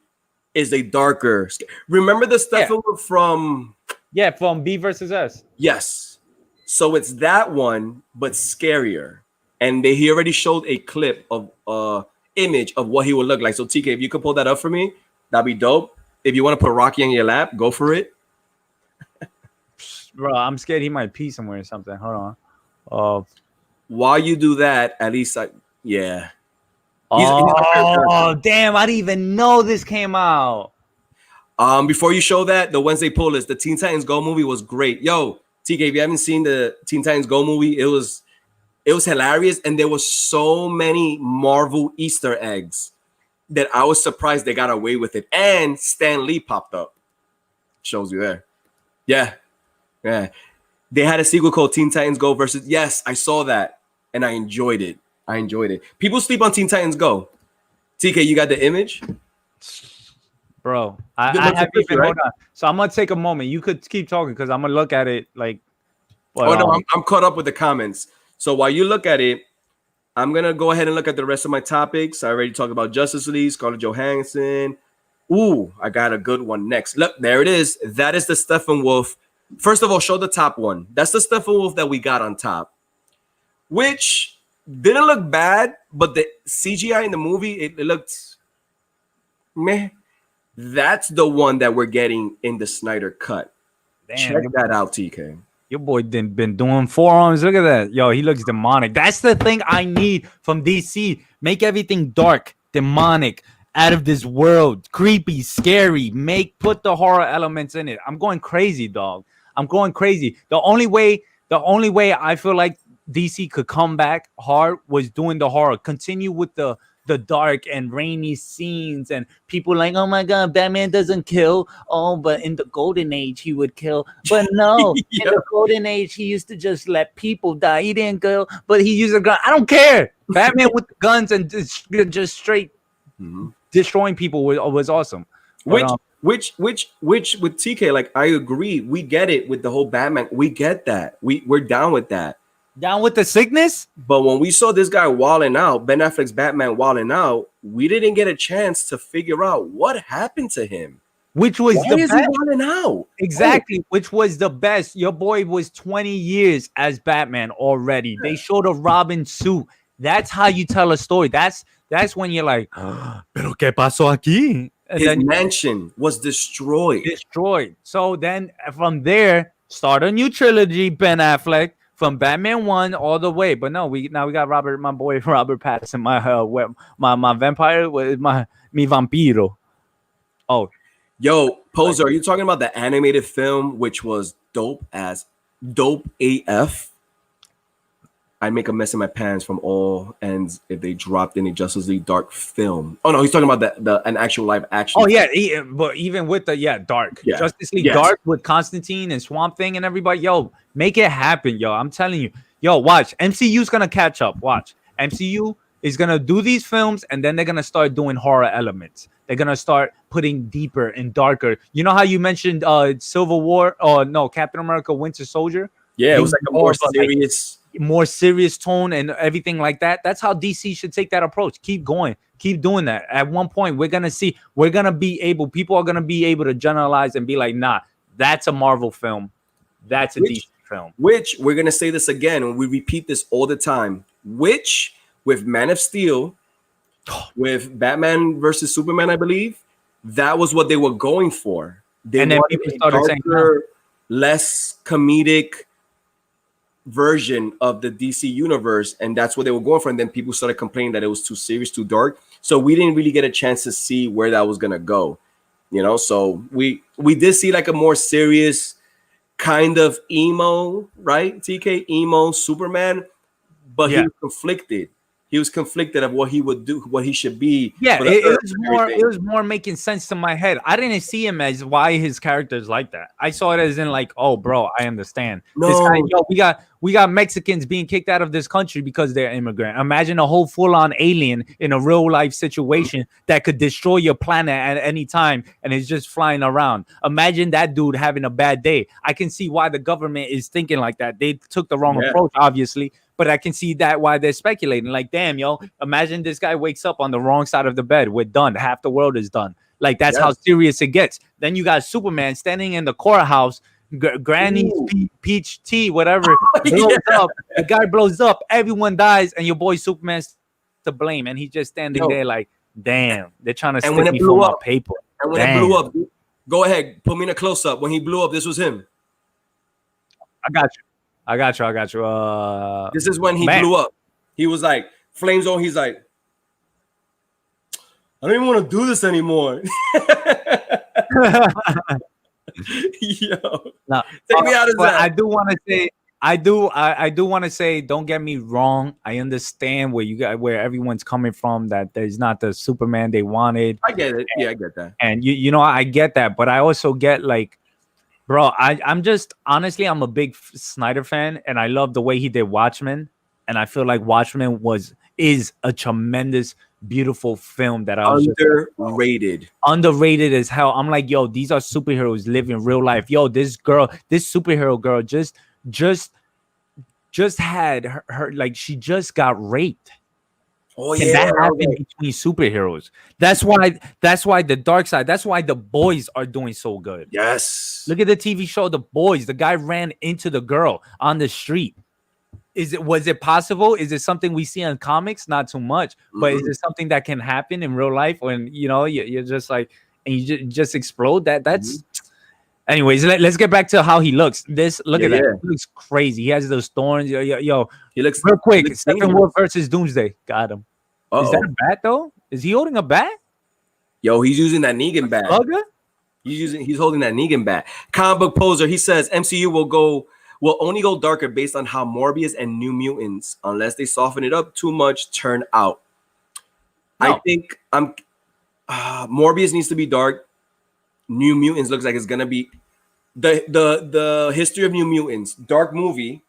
is a darker. Remember the Steppenwolf from? Yeah, from B versus S. Yes. So it's that one, but scarier. And he already showed a clip of image of what he would look like. So TK, if you could pull that up for me, that'd be dope. If you want to put Rocky on your lap, go for it. Bro, I'm scared he might pee somewhere or something. Hold on. While you do that, at least yeah. He's damn! I didn't even know this came out. Before you show that, the Wednesday pull list, the Teen Titans Go movie was great. Yo, TK, if you haven't seen the Teen Titans Go movie, it was hilarious, and there was so many Marvel Easter eggs. that I was surprised they got away with it. And Stan Lee popped up. Shows you there. Yeah. Yeah. They had a sequel called Teen Titans Go versus. Yes, I saw that. And I enjoyed it. People sleep on Teen Titans Go. TK, you got the image? Bro, I have even, right? Hold on. So I'm going to take a moment. You could keep talking because I'm going to look at it like. But, no, I'm caught up with the comments. So while you look at it, I'm going to go ahead and look at the rest of my topics. I already talked about Justice League, Scarlett Johansson. Ooh, I got a good one next. Look, there it is. That is the Steppenwolf. First of all, show the top one. That's the Steppenwolf that we got on top, which didn't look bad, but the CGI in the movie, it looked meh. That's the one that we're getting in the Snyder cut. Damn, check that out, TK. Your boy been doing forearms. Look at that. Yo, he looks demonic. That's the thing I need from DC. Make everything dark, demonic, out of this world, creepy, scary. Put the horror elements in it. I'm going crazy, dog. I'm going crazy. The only way I feel like DC could come back hard was doing the horror. Continue with the dark and rainy scenes and people like, oh my God, Batman doesn't kill. Oh, but in the Golden Age, he would kill. But no, in the Golden Age, he used to just let people die. He didn't kill, but he used a gun. I don't care. Batman with the guns and just straight destroying people was awesome. Which with TK, like, I agree. We get it with the whole Batman. We get that. We're down with that. Down with the sickness. But when we saw this guy walling out, Ben Affleck's Batman walling out, we didn't get a chance to figure out what happened to him. Which was Why is he walling out? Exactly. Which was the best. Your boy was 20 years as Batman already. They showed a Robin suit. That's how you tell a story. That's when you're like, pero qué pasó aquí? His mansion was destroyed. So then from there, start a new trilogy, Ben Affleck. From Batman 1 all the way, but no, we got my boy Robert Pattinson, my vampire, mi vampiro. Oh, yo, Poser, are you talking about the animated film, which was dope AF? I'd make a mess in my pants from all ends if they dropped any Justice League Dark film. Oh no, he's talking about an actual live action. Oh yeah, but even with the Dark, Justice League Dark with Constantine and Swamp Thing and everybody, yo, make it happen, yo. I'm telling you, yo, watch. MCU's gonna catch up. Watch, MCU is gonna do these films and then they're gonna start doing horror elements. They're gonna start putting deeper and darker. You know how you mentioned Civil War? Oh no, Captain America: Winter Soldier. Yeah, it was like a more serious. More serious tone and everything like that. That's how DC should take that approach. Keep going, keep doing that. At one point, people are gonna be able to generalize and be like, nah, that's a Marvel film, that's a DC film. Which we're gonna say this again, and we repeat this all the time. Which with Man of Steel, with Batman versus Superman, I believe that was what they were going for. And then people started saying, less comedic version of the DC universe, and that's what they were going for. And then people started complaining that it was too serious, too dark. So we didn't really get a chance to see where that was gonna go, you know. So we did see like a more serious kind of emo, right? TK emo Superman, but he was conflicted. He was conflicted of what he would do, what he should be. Yeah, it was more making sense to my head. I didn't see him as why his character is like that. I saw it as in like, oh, bro, I understand. No. This guy, yo, we got Mexicans being kicked out of this country because they're immigrant. Imagine a whole full-on alien in a real-life situation that could destroy your planet at any time and is just flying around. Imagine that dude having a bad day. I can see why the government is thinking like that. They took the wrong approach, obviously. But I can see that why they're speculating. Like, damn, yo, imagine this guy wakes up on the wrong side of the bed. We're done. Half the world is done. Like, that's how serious it gets. Then you got Superman standing in the courthouse, Granny's peach tea, whatever, blows up. The guy blows up. Everyone dies, and your boy Superman's to blame. And he's just standing there like, damn, they're trying to stick me for my paper. And when it blew up, go ahead, put me in a close-up. When he blew up, this was him. I got you. This is when he blew up. He was like, flames on. He's like, I don't even want to do this anymore. Yo, now, take me out of that. I do want to say, I do want to say, don't get me wrong. I understand where everyone's coming from, that there's not the Superman they wanted. I get it. Yeah, I get that. And you know, I get that, but I also get like, bro, I'm just honestly, I'm a big Snyder fan, and I love the way he did Watchmen, and I feel like Watchmen is a tremendous, beautiful film that I was underrated. Underrated as hell. I'm like, yo, these are superheroes living real life. Yo, this superhero girl just had her like, she just got raped. Oh Can that happen between superheroes? That's why the dark side, that's why the boys are doing so good. Yes. Look at the TV show The Boys. The guy ran into the girl on the street. Was it possible? Is it something we see in comics? Not too much, but is it something that can happen in real life when, you know, you're just like, and you just explode? That's anyways, let's get back to how he looks. Look at that. He looks crazy. He has those thorns. Yo. He looks real quick. Steppenwolf versus Doomsday. Got him. Is that a bat though? Is he holding a bat? Yo, he's using that Negan bat. He's holding that Negan bat. Comic book poser. He says MCU will only go darker based on how Morbius and New Mutants, unless they soften it up too much, turn out. No. I think Morbius needs to be dark. New Mutants looks like it's gonna be the history of New Mutants, dark movie.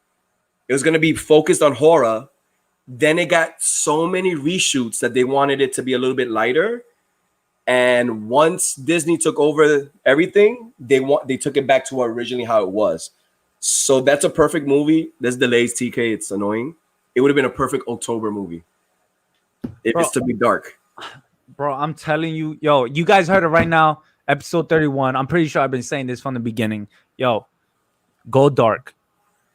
It was gonna be focused on horror. Then it got so many reshoots that they wanted it to be a little bit lighter. And once Disney took over everything, they took it back to originally how it was. So that's a perfect movie. There's delays, TK. It's annoying. It would have been a perfect October movie. It's to be dark. Bro, I'm telling you, yo, you guys heard it right now. Episode 31. I'm pretty sure I've been saying this from the beginning. Yo, go dark.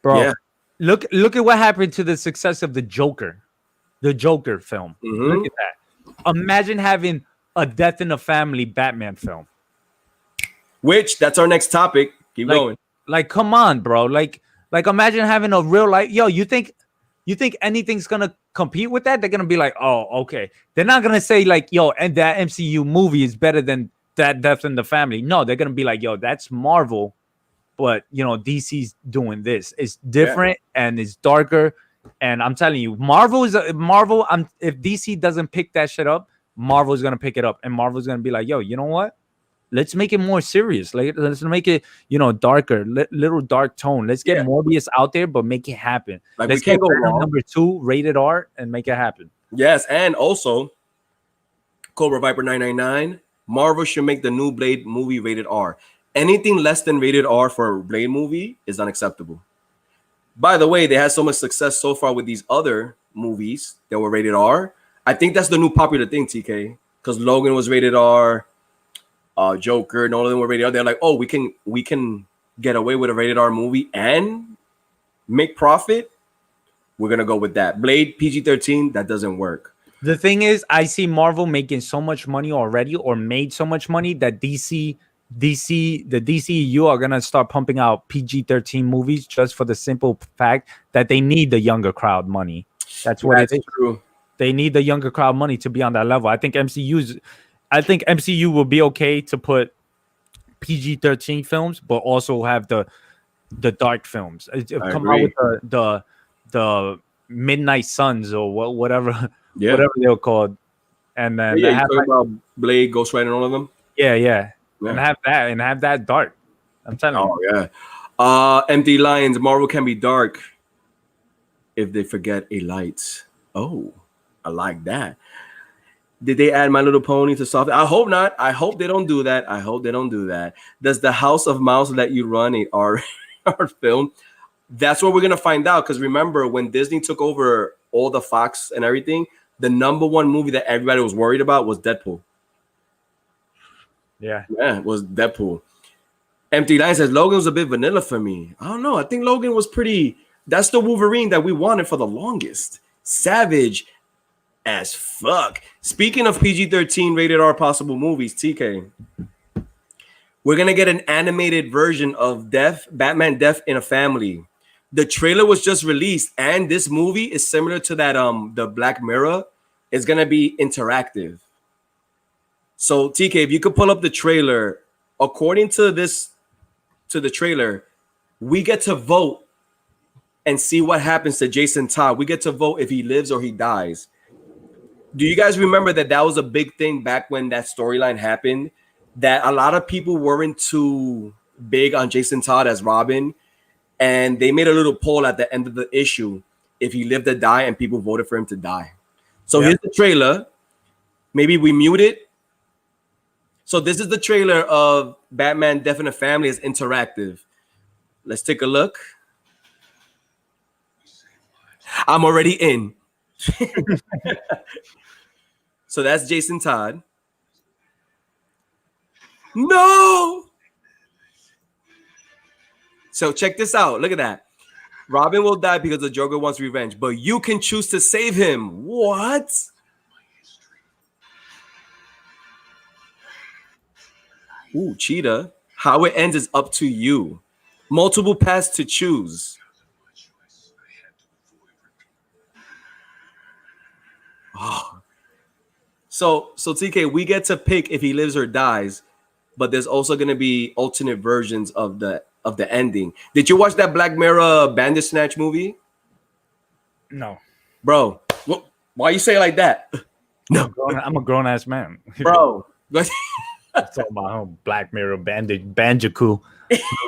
Bro, yeah. Look at what happened to the success of the Joker film. Look at that. Imagine having a Death in the Family Batman film. Which, that's our next topic. Keep going. Like, come on, bro. Like imagine having a real life. Yo, you think anything's gonna compete with that? They're gonna be like, oh, okay. They're not gonna say like, yo, and that MCU movie is better than that Death in the Family. No, they're gonna be like, yo, that's Marvel, but you know, DC's doing this. It's different and it's darker. And I'm telling you, Marvel. If DC doesn't pick that shit up, Marvel's gonna pick it up, and Marvel's gonna be like, yo, you know what? Let's make it more serious. Like, let's make it, you know, darker, little dark tone. Let's get Morbius out there, but make it happen. Like, let's get number 2 rated R and make it happen. Yes, and also Cobra Viper 999. Marvel should make the new Blade movie rated R. Anything less than rated R for a Blade movie is unacceptable. By the way, they had so much success so far with these other movies that were rated R. I think that's the new popular thing, TK, because Logan was rated R. Joker, none of them were rated R. They're like, oh, we can get away with a rated R movie and make profit. We're gonna go with that. Blade PG-13, that doesn't work. The thing is, I see Marvel making so much money already, or made so much money, that the DCEU are gonna start pumping out PG-13 movies just for the simple fact that they need the younger crowd money. That's what it is. True. They need the younger crowd money to be on that level. I think MCU will be okay to put PG-13 films, but also have the dark films. Come out with the Midnight Suns or whatever they're called, and then you talk about Blade, Ghost Rider, and all of them. Yeah, and have that dark. I'm telling you. Oh yeah. Empty Lions. Marvel can be dark if they forget a light. Oh, I like that. Did they add My Little Pony to soft? I hope not. I hope they don't do that. Does the House of Mouse let you run a R film? That's what we're going to find out. Because remember, when Disney took over all the Fox and everything, the number one movie that everybody was worried about was Deadpool. Yeah, it was Deadpool. Empty Line says, Logan was a bit vanilla for me. I don't know. I think Logan was pretty... That's the Wolverine that we wanted for the longest. Savage as fuck. Speaking of PG-13 rated R possible movies, TK, we're gonna get an animated version of Batman Death in a Family. The trailer was just released, and this movie is similar to that the Black Mirror. It's gonna be interactive. So TK, if you could pull up the trailer, according to the trailer, we get to vote and see what happens to Jason Todd. We get to vote if he lives or he dies. Do you guys remember that was a big thing back when that storyline happened? That a lot of people weren't too big on Jason Todd as Robin, and they made a little poll at the end of the issue if he lived or die, and people voted for him to die. So here's the trailer. Maybe we mute it. So this is the trailer of Batman Death in the Family as interactive. Let's take a look. I'm already in. So that's Jason Todd. No! So check this out. Look at that. Robin will die because the Joker wants revenge, but you can choose to save him. What? Ooh, Cheetah. How it ends is up to you. Multiple paths to choose. Oh. So TK, we get to pick if he lives or dies, but there's also going to be alternate versions of the ending. Did you watch that Black Mirror Bandersnatch movie? No. Bro, why you say it like that? No. I'm a grown ass man. Bro. It's all about Black Mirror Bandicoot.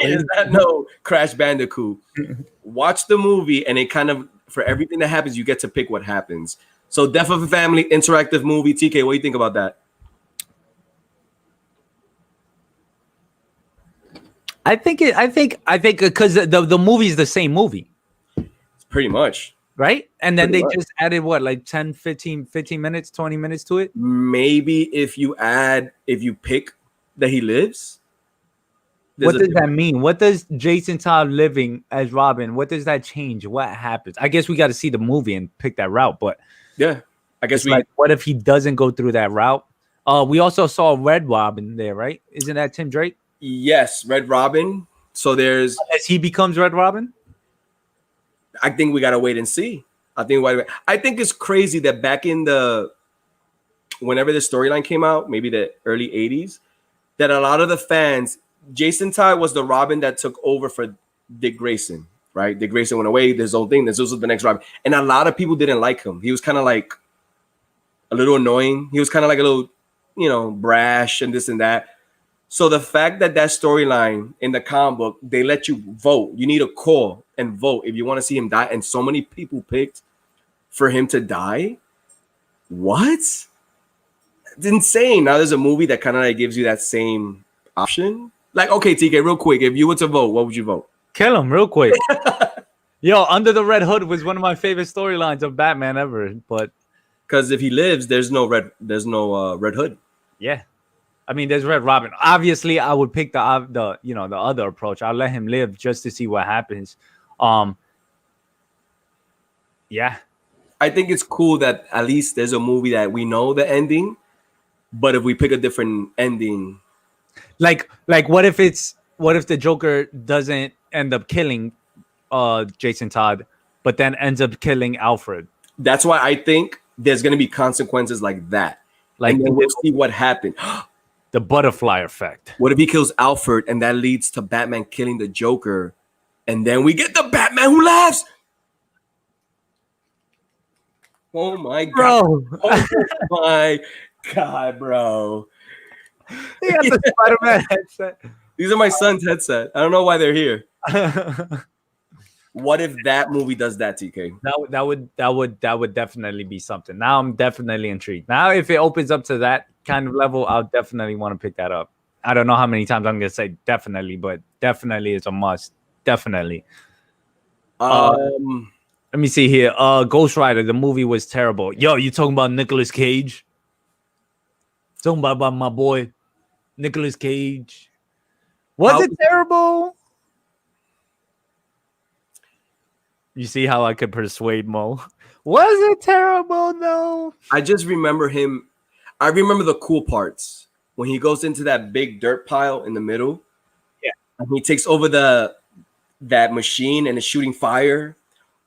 Is that no Crash Bandicoot? Watch the movie, and it kind of, for everything that happens, you get to pick what happens. So Death of a Family interactive movie. TK, what do you think about that? I think because the movie is the same movie. Pretty much. Right? And then they just added what, like 10, 15 minutes, 20 minutes to it? Maybe if you pick that he lives. What does that mean? What does Jason Todd living as Robin, what does that change? What happens? I guess we got to see the movie and pick that route, but yeah, I guess like, what if he doesn't go through that route? We also saw Red Robin there, right? Isn't that Tim Drake? Yes, Red Robin. So as he becomes Red Robin? I think we gotta wait and see. I think it's crazy that back in whenever the storyline came out, maybe the early 80s, that a lot of the fans, Jason Todd was the Robin that took over for Dick Grayson, right? Dick Grayson went away, this whole thing, this was the next Robin. And a lot of people didn't like him. He was kind of like a little annoying. He was kind of like a little, brash and this and that. So the fact that storyline in the comic book, they let you vote. You need a call and vote if you want to see him die. And so many people picked for him to die. What? It's insane. Now there's a movie that kind of like gives you that same option. Like, okay, TK, real quick, if you were to vote, what would you vote? Kill him real quick. Yo, Under the Red Hood was one of my favorite storylines of Batman ever. But because if he lives, there's no Red Hood. Yeah. I mean, there's Red Robin. Obviously, I would pick the other approach. I'll let him live just to see what happens. Yeah. I think it's cool that at least there's a movie that we know the ending, but if we pick a different ending, like what if the Joker doesn't end up killing Jason Todd, but then ends up killing Alfred? That's why I think there's gonna be consequences like that. Like, and then we'll see what happened. The butterfly effect. What if he kills Alfred and that leads to Batman killing the Joker, and then we get the Batman who laughs? Oh my god, bro! Oh my god, bro! He got the Spider-Man headset. These are my son's headset. I don't know why they're here. What if that movie does that, TK? That would definitely be something. Now I'm definitely intrigued. Now if it opens up to that kind of level, I'll definitely want to pick that up. I don't know how many times I'm gonna say definitely, but definitely is a must. Definitely. Let me see here. Ghost Rider, the movie was terrible. Yo, you talking about Nicolas Cage? Talking about my boy Nicolas Cage. Was it terrible? You see how I could persuade Mo? Was it terrible though? I just remember him. I remember the cool parts when he goes into that big dirt pile in the middle. Yeah, and he takes over that machine and is shooting fire,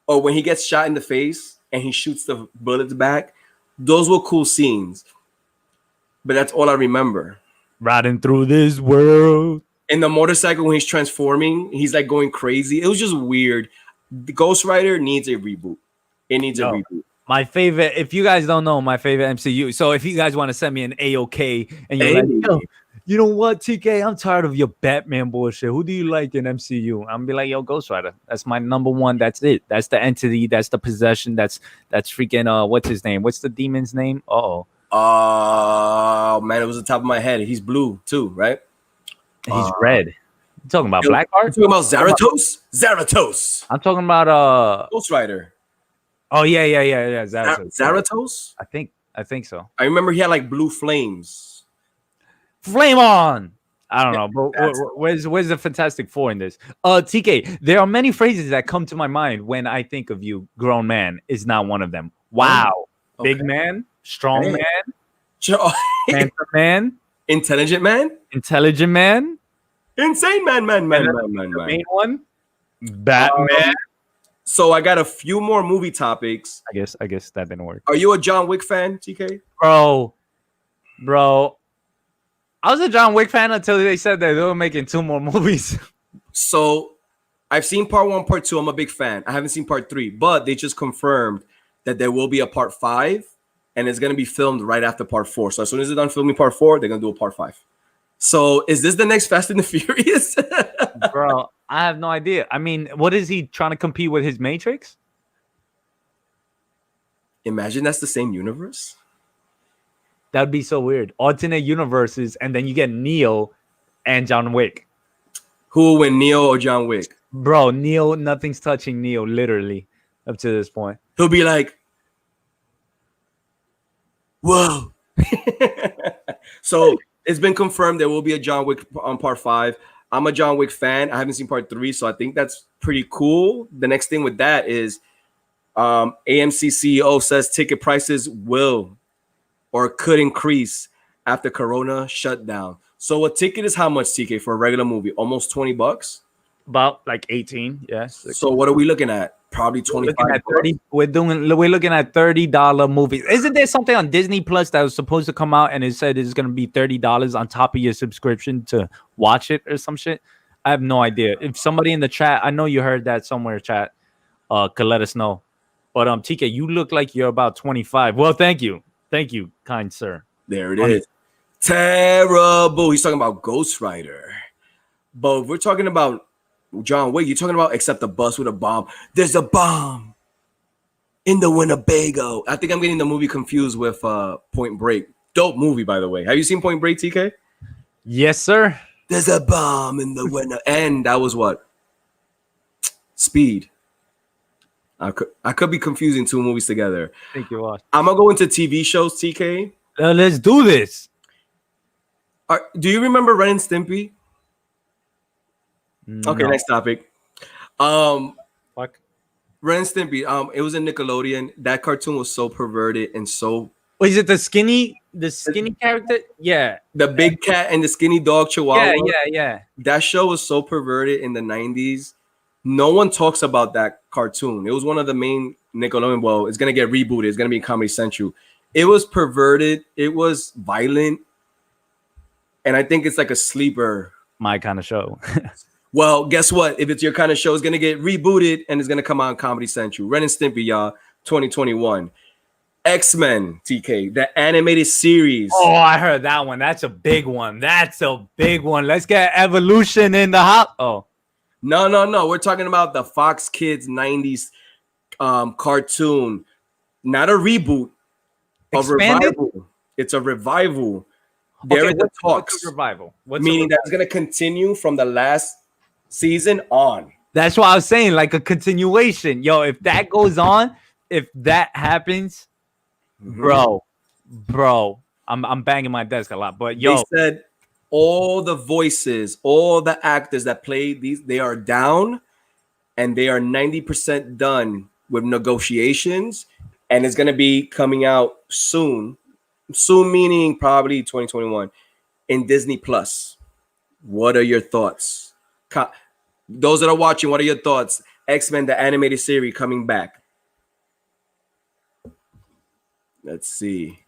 or when he gets shot in the face and he shoots the bullets back. Those were cool scenes, but that's all I remember. Riding through this world. In the motorcycle when he's transforming, he's like going crazy. It was just weird. Ghost Rider needs a reboot. It needs a reboot. My favorite, if you guys don't know, my favorite MCU. So if you guys want to send me an AOK and you're like, yo, you know what, TK, I'm tired of your Batman bullshit. Who do you like in MCU? I'm gonna be like, yo, Ghost Rider. That's my number one. That's it. That's the entity. That's the possession. That's freaking what's his name? What's the demon's name? Oh man, it was the top of my head. He's blue too, right? He's red. You talking about Blackheart? You talking about Zarathos? Zarathos. I'm talking about Ghost Rider. Oh yeah. Zarathos? I think so. I remember he had like blue flames. Flame on. I don't know, but where's the Fantastic Four in this? TK, there are many phrases that come to my mind when I think of you. Grown man is not one of them. Wow. Okay. Big man, strong man, handsome man, intelligent man, insane man. Main one, Batman. So I got a few more movie topics. I guess that didn't work. Are you a John Wick fan, TK? Bro. I was a John Wick fan until they said that they were making 2 more movies. So I've seen part 1, part 2. I'm a big fan. I haven't seen part 3, but they just confirmed that there will be a part 5, and it's gonna be filmed right after part 4. So as soon as they're done filming part 4, they're gonna do a part 5. So is this the next Fast and the Furious? Bro, I have no idea. I mean, what is he trying to compete with his Matrix? Imagine that's the same universe. That'd be so weird. Alternate universes, and then you get Neo and John Wick. Who will win, Neo or John Wick? Bro, Neo, nothing's touching Neo, literally, up to this point. He'll be like, whoa. So it's been confirmed there will be a John Wick on part 5. I'm a John Wick fan. I haven't seen part 3, so I think that's pretty cool. The next thing with that is AMC CEO says ticket prices will or could increase after Corona shutdown. So a ticket is how much, TK, for a regular movie? Almost $20? About like 18, yes. So what are we looking at? Probably 25. We're looking at $30 movies. Isn't there something on Disney Plus that was supposed to come out and it said it's going to be $30 on top of your subscription to watch it or some shit? I have no idea. If somebody in the chat, I know you heard that somewhere, chat, could let us know. But TK, you look like you're about 25. Well, thank you, kind sir. There it is. Terrible. He's talking about Ghost Rider, but if we're talking about John Wick, you're talking about except the bus with a bomb. There's a bomb in the Winnebago. I think I'm getting the movie confused with Point Break. Dope movie, by the way. Have you seen Point Break, TK? Yes, sir. There's a bomb in the window, and that was what? Speed. I could be confusing 2 movies together. I think you are. I'm gonna go into TV shows, TK. Let's do this. Do you remember Ren and Stimpy? No. Okay, next topic. Fuck. Ren and Stimpy. It was a Nickelodeon. That cartoon was so perverted and so. Is it the skinny character? Yeah. The big cat and the skinny dog Chihuahua. Yeah. That show was so perverted in the 90s. No one talks about that cartoon. It was one of the main Nickelodeon. Well, it's gonna get rebooted. It's gonna be Comedy Central. It was perverted. It was violent, and I think it's like a sleeper. My kind of show. Well, guess what? If it's your kind of show, it's gonna get rebooted and it's gonna come out on Comedy Central. Ren and Stimpy, y'all, 2021. X-Men, TK, the animated series. Oh, I heard that one. That's a big one. Let's get Evolution in the house. Oh. No. We're talking about the Fox Kids 90s cartoon. Not a reboot. Expanded? A revival. It's a revival. There is a talks. What's a revival? Meaning that it's going to continue from the last season on. That's what I was saying, like a continuation. Yo, if that goes on, if that happens, bro, I'm banging my desk a lot. But yo, they said all the voices, all the actors that play these, they are down and they are 90% done with negotiations, and it's going to be coming out soon meaning probably 2021 in Disney Plus. What are your thoughts? Those that are watching, what are your thoughts? X-Men, the animated series, coming back. Let's see.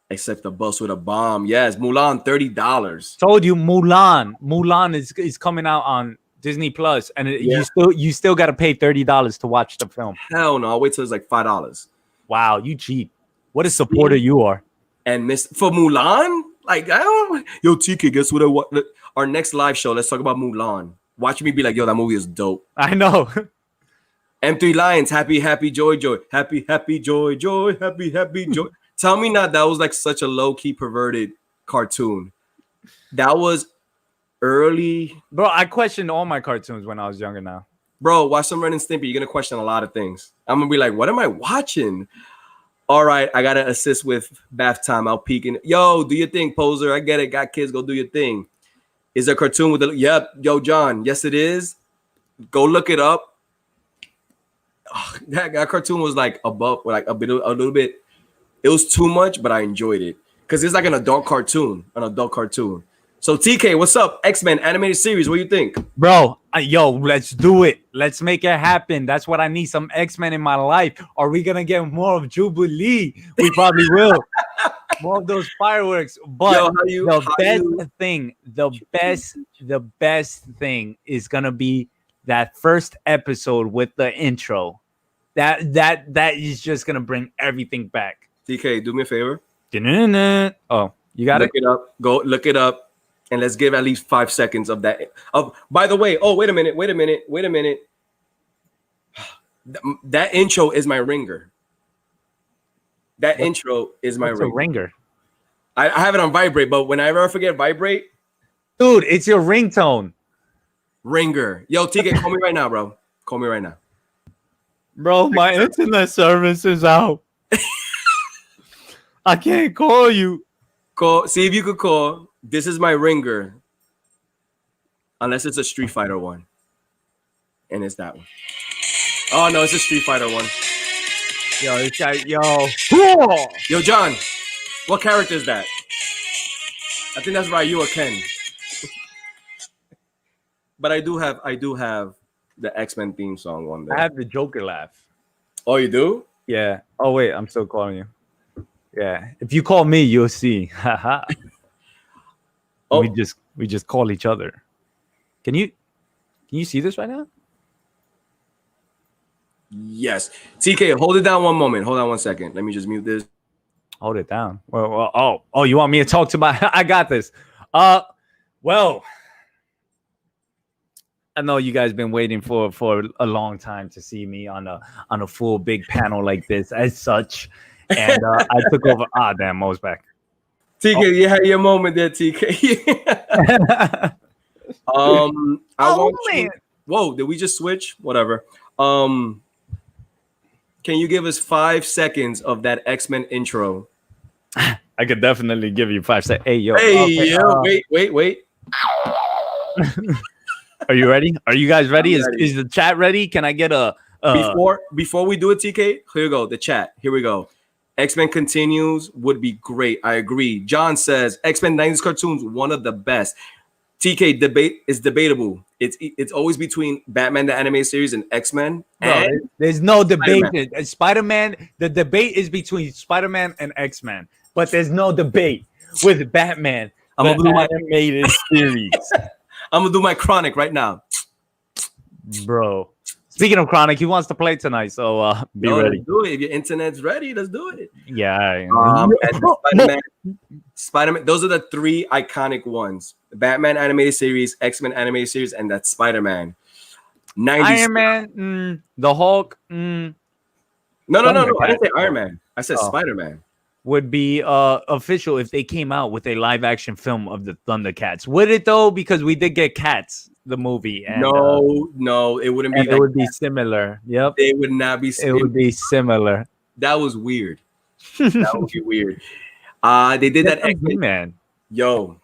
Except the bus with a bomb. Yes, Mulan, $30. Told you Mulan is coming out on Disney Plus, and you still got to pay $30 to watch the film. Hell no! I'll wait till it's like $5. Wow, you cheap. What a supporter you are. And for Mulan, like I don't. Yo, TK, guess what? Our next live show. Let's talk about Mulan. Watch me be like, yo, that movie is dope. I know. M3 Lions, happy, joy, happy, joy, happy, joy. Tell me not that was like such a low key perverted cartoon. That was early. Bro, I questioned all my cartoons when I was younger now. Bro, watch some Ren and Stimpy. You're going to question a lot of things. I'm going to be like, what am I watching? All right, I got to assist with bath time. I'll peek in. Yo, do your thing, poser. I get it. Got kids. Go do your thing. Is there a cartoon with the... Yep. Yo, John. Yes, it is. Go look it up. Oh, that cartoon was like above, like a little bit. It was too much, but I enjoyed it. Because it's like an adult cartoon. So TK, what's up? X-Men animated series. What do you think? Bro, let's do it. Let's make it happen. That's what I need. Some X-Men in my life. Are we gonna get more of Jubilee? We probably will. More of those fireworks. But the best thing is gonna be that first episode with the intro. That is just gonna bring everything back. TK, do me a favor. Oh, you got it. Look it up. Go look it up. And let's give at least 5 seconds of that. By the way, wait a minute. That intro is my ringer. Intro is my ringer. I have it on vibrate, but whenever I forget vibrate, dude, it's your ringtone. Ringer. Yo, TK, call me right now, bro. Call me right now. Bro, my internet service is out. I can't call you. Call. See if you could call. This is my ringer. Unless it's a Street Fighter one. And it's that one. Oh, no, it's a Street Fighter one. Yo, this guy, yo. Yo, John, what character is that? I think that's Ryu or Ken. But I do have the X-Men theme song one there. I have the Joker laugh. Oh, you do? Yeah. Oh, wait, I'm still calling you. Yeah. If you call me, you'll see. Haha. Oh. We just call each other. Can you see this right now? Yes. TK, hold it down one moment. Hold on 1 second. Let me just mute this. Hold it down. Well, you want me to talk to my I got this. Well, I know you guys been waiting for a long time to see me on a full big panel like this as such. And I took over. Damn, Mo's back. TK, you had your moment there, TK. Whoa, did we just switch? Whatever. Can you give us 5 seconds of that X-Men intro? I could definitely give you 5 seconds. Hey, yo. Wait. Are you ready? Are you guys ready? Is the chat ready? Can I get a before we do it, TK? Here we go. The chat. Here we go. X-Men continues would be great. I agree. John says X-Men 90s cartoons, one of the best. TK, debate is debatable. It's always between Batman the animated series and X-Men. And there's no debate. Spider-Man, the debate is between Spider-Man and X-Men, but there's no debate with Batman. I'm gonna do my animated series. I'm gonna do my Chronic right now, bro. Speaking of Chronic, he wants to play tonight, so be ready. Let's do it. If your internet's ready, let's do it. Yeah. And Spider-Man. Those are the 3 iconic ones: Batman animated series, X-Men animated series, and that Spider-Man. Iron Man, the Hulk. No. I didn't say Iron Man. I said Spider-Man. Would be official if they came out with a live action film of the Thundercats. Would it though? Because we did get Cats, the movie. And, no, it wouldn't be. It would be similar. Yep. It would not be. It would be similar. That was weird. That would be weird. They did that X-Men. Man. Yo,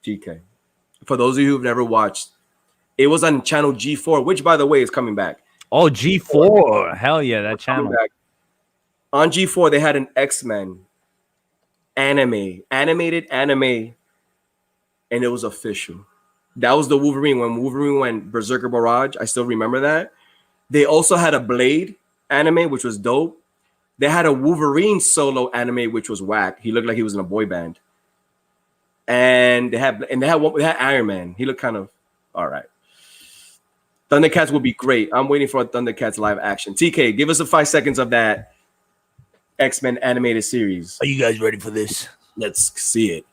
TK. For those of you who've never watched, it was on channel G4, which by the way is coming back. Oh, G4. Hell yeah, that channel. On G4, they had an X-Men animated anime, and it was official. That was the Wolverine. When Wolverine went Berserker Barrage, I still remember that. They also had a Blade anime, which was dope. They had a Wolverine solo anime, which was whack. He looked like he was in a boy band. And they had Iron Man. He looked kind of all right. Thundercats would be great. I'm waiting for a Thundercats live action. TK, give us a 5 seconds of that X-Men animated series. Are you guys ready for this? Let's see it.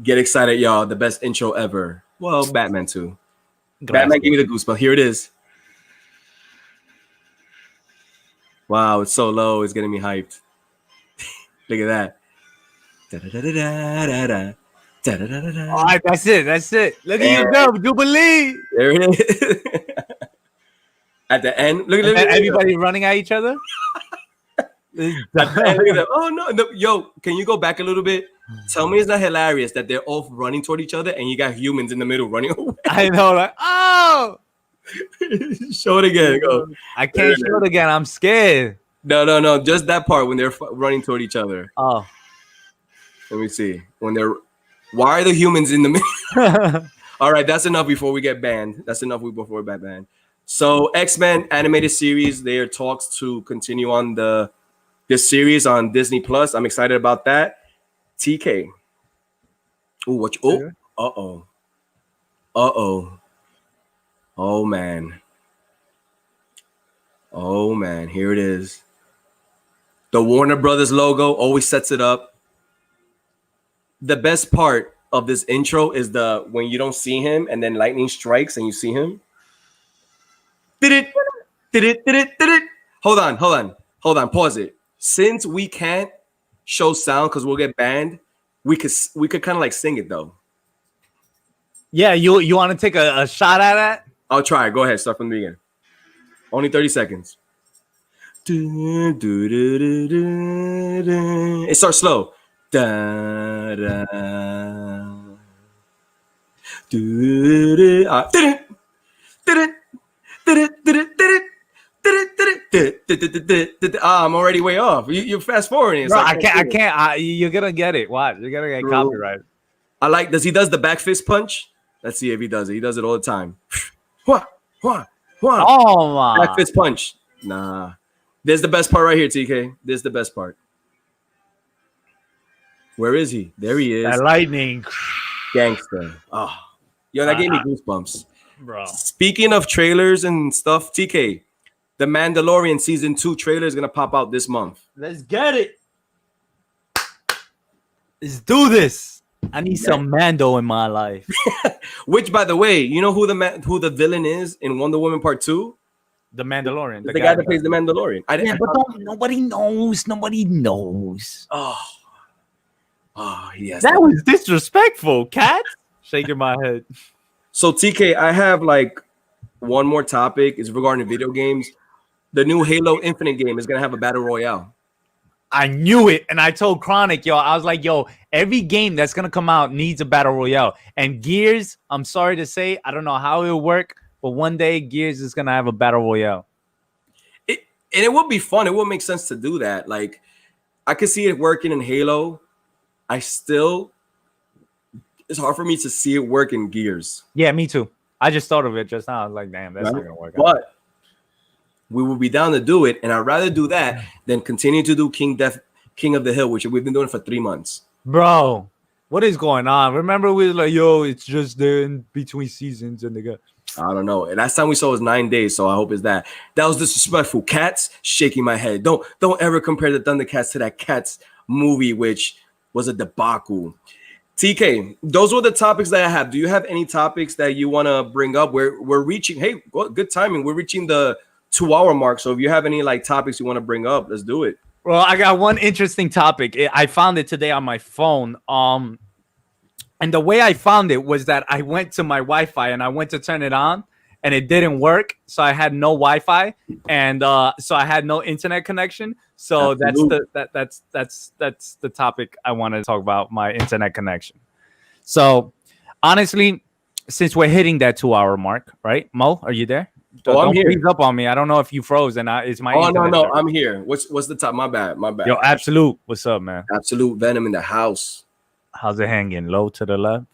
Get excited, y'all. The best intro ever. Well, Batman too. Batman gave me the goosebumps. Here it is. Wow, it's so low. It's getting me hyped. Look at that. Da-da-da-da-da-da. Da-da-da-da-da. All right, that's it. That's it. Look at you go, Jubilee. There it is. At the end, look at everybody running at each other. At the end, look at that. Oh no, yo, can you go back a little bit? Tell me it's not hilarious that they're all running toward each other and you got humans in the middle running away. I know, like, oh. Show it again. Go. I can't show it again. I'm scared. No. Just that part when they're running toward each other. Oh. Let me see. Why are the humans in the middle? All right, that's enough before we get banned. That's enough before we get banned. So X-Men animated series, there are talks to continue on this series on Disney Plus. I'm excited about that. TK. Oh, what? Oh man. Here it is. The Warner Brothers logo always sets it up. The best part of this intro is when you don't see him and then lightning strikes and you see him. Did it. Hold on. Pause it. Since we can't show sound because we'll get banned, we could kind of like sing it though. Yeah, you want to take a shot at that? I'll try. Go ahead. Start from the beginning. Only 30 seconds. It starts slow. Da, da. I'm already way off. You're fast forwarding. Bro, I can't. You're gonna get it. Watch. You're gonna get copyright. He does the back fist punch. Let's see if he does it. He does it all the time. Oh my! Back fist punch. Nah. There's the best part right here, TK. This is the best part. Where is he? There he is. That lightning. Gangster. Oh. Yo, that gave me goosebumps. Bro. Speaking of trailers and stuff, TK, The Mandalorian Season 2 trailer is going to pop out this month. Let's get it. Let's do this. I need some Mando in my life. Which, by the way, you know who the villain is in Wonder Woman Part 2? The Mandalorian. The guy that plays the Mandalorian. Nobody knows. Nobody knows. Oh, yes. That was disrespectful, Cat. Shaking my head. So, TK, I have like one more topic. It's regarding video games. The new Halo Infinite game is going to have a battle royale. I knew it. And I told Chronic, I was like, every game that's going to come out needs a battle royale. And Gears, I'm sorry to say, I don't know how it'll work, but one day Gears is going to have a battle royale. It would be fun. It would make sense to do that. Like, I could see it working in Halo. It's hard for me to see it work in Gears. Yeah, me too. I just thought of it just now. I was like, damn, that's not going to work out. But we will be down to do it. And I'd rather do that than continue to do King of the Hill, which we've been doing for 3 months. Bro, what is going on? Remember we were like, it's just there in between seasons and they got... I don't know. And last time we saw was 9 days, so I hope it's that. That was disrespectful. Cats, shaking my head. Don't ever compare the Thundercats to that Cats movie, which was a debacle. TK, those were the topics that I have. Do you have any topics that you want to bring up? We're reaching. Hey, good timing. We're reaching the 2-hour mark. So if you have any like topics you want to bring up, let's do it. Well, I got one interesting topic. I found it today on my phone. And the way I found it was that I went to my Wi-Fi and I went to turn it on and it didn't work. So I had no Wi-Fi and so I had no internet connection. So Absolutely. that's the topic I want to talk about, my internet connection. So honestly, since we're hitting that 2-hour mark, right? Mo, are you there? I'm here. Freeze up on me. I don't know if you froze and it's my. Oh no, I'm here. What's the top? My bad. Yo, Absolute. What's up, man? Absolute Venom in the house. How's it hanging? Low to the left,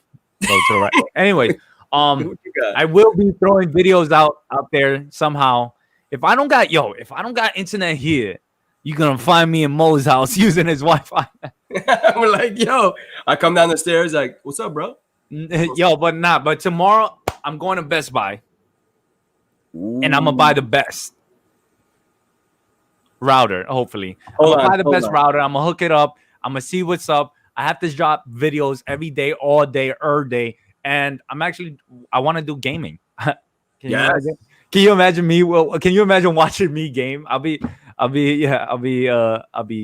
low to the right. Anyway, I will be throwing videos out there somehow. If I don't got internet here, you're gonna find me in Mo's house using his Wi-Fi. I'm like, I come down the stairs like, what's up, bro? But tomorrow I'm going to Best Buy. and I'm gonna buy the best router. Hopefully, Hold I'm gonna on, buy the hold best on. router. I'm gonna hook it up. I'm gonna see what's up. I have to drop videos every day, all day, day, and I want to do gaming. Can you Yes. imagine? Can you imagine me? Well, can you imagine watching me game? I'll be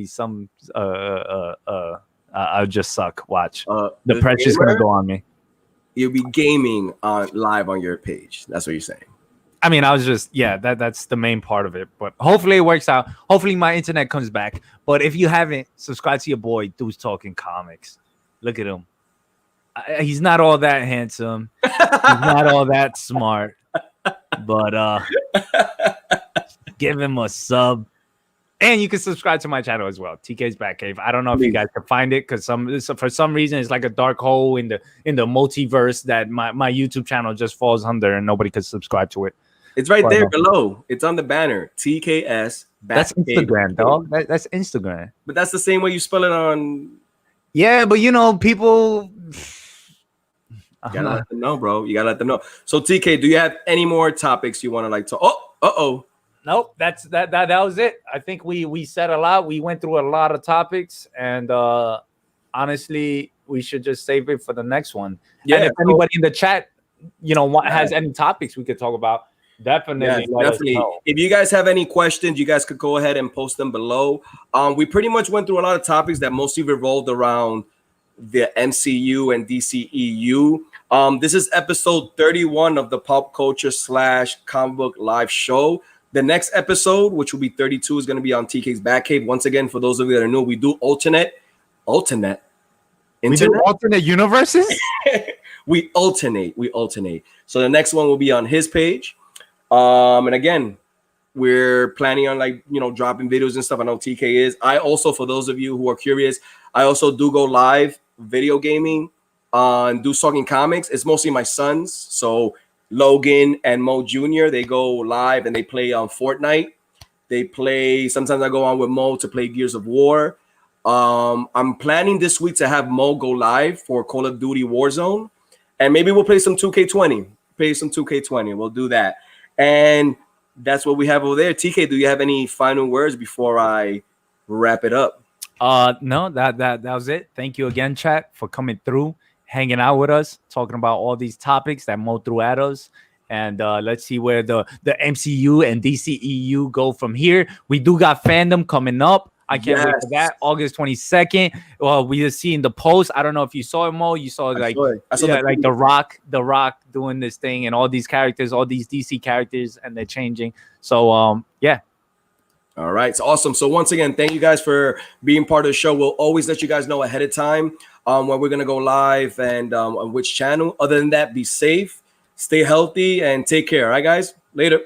some. I'll just suck. Watch. The pressure's gonna go on me. You'll be gaming on live on your page. That's what you're saying. I mean, I was just that's the main part of it. But hopefully it works out. Hopefully my internet comes back. But if you haven't, subscribe to your boy Dude's Talking Comics. Look at him. He's not all that handsome. He's not all that smart. But give him a sub. And you can subscribe to my channel as well, TK's Batkave. I don't know if you guys can find it because for some reason it's like a dark hole in the multiverse that my YouTube channel just falls under and nobody can subscribe to it. It's right there below. It's on the banner. TKS Batkave. That's Instagram, dog. That's Instagram. But that's the same way you spell it on. Yeah, but people. You gotta let them know, bro. You gotta let them know. So TK, do you have any more topics you want to like to? Nope, that was it. I think we said a lot. We went through a lot of topics, and honestly, we should just save it for the next one. Yeah. And if anybody in the chat, has any topics we could talk about, definitely let us know. If you guys have any questions, you guys could go ahead and post them below. We pretty much went through a lot of topics that mostly revolved around the MCU and DCEU. This is episode 31 of the Pop Culture / Comic Book Live Show. The next episode, which will be 32, is going to be on TK's Batkave. Once again, for those of you that are new, we do alternate. We do alternate universes? We alternate. So the next one will be on his page. And again, we're planning on dropping videos and stuff. I know TK is. I also, for those of you who are curious, I also do go live video gaming on Dude's Talking Comics. It's mostly my sons. So Logan and Mo Jr., they go live and they play on Fortnite. Sometimes I go on with Mo to play Gears of War. I'm planning this week to have Mo go live for Call of Duty Warzone. And maybe we'll play some 2K20. We'll do that. And that's what we have over there. TK, do you have any final words before I wrap it up? No, that was it. Thank you again, chat, for coming through, hanging out with us, talking about all these topics that Mo threw at us. And let's see where the MCU and DCEU go from here. We do got fandom coming up. I can't wait for that. August 22nd. Well, we just see in the post. I don't know if you saw it, Mo. You saw the Rock doing this thing and all these characters, all these DC characters, and they're changing. So yeah. All right, it's awesome. So once again, thank you guys for being part of the show. We'll always let you guys know ahead of time when we're gonna go live and on which channel. Other than that, be safe, stay healthy, and take care. All right, guys. Later.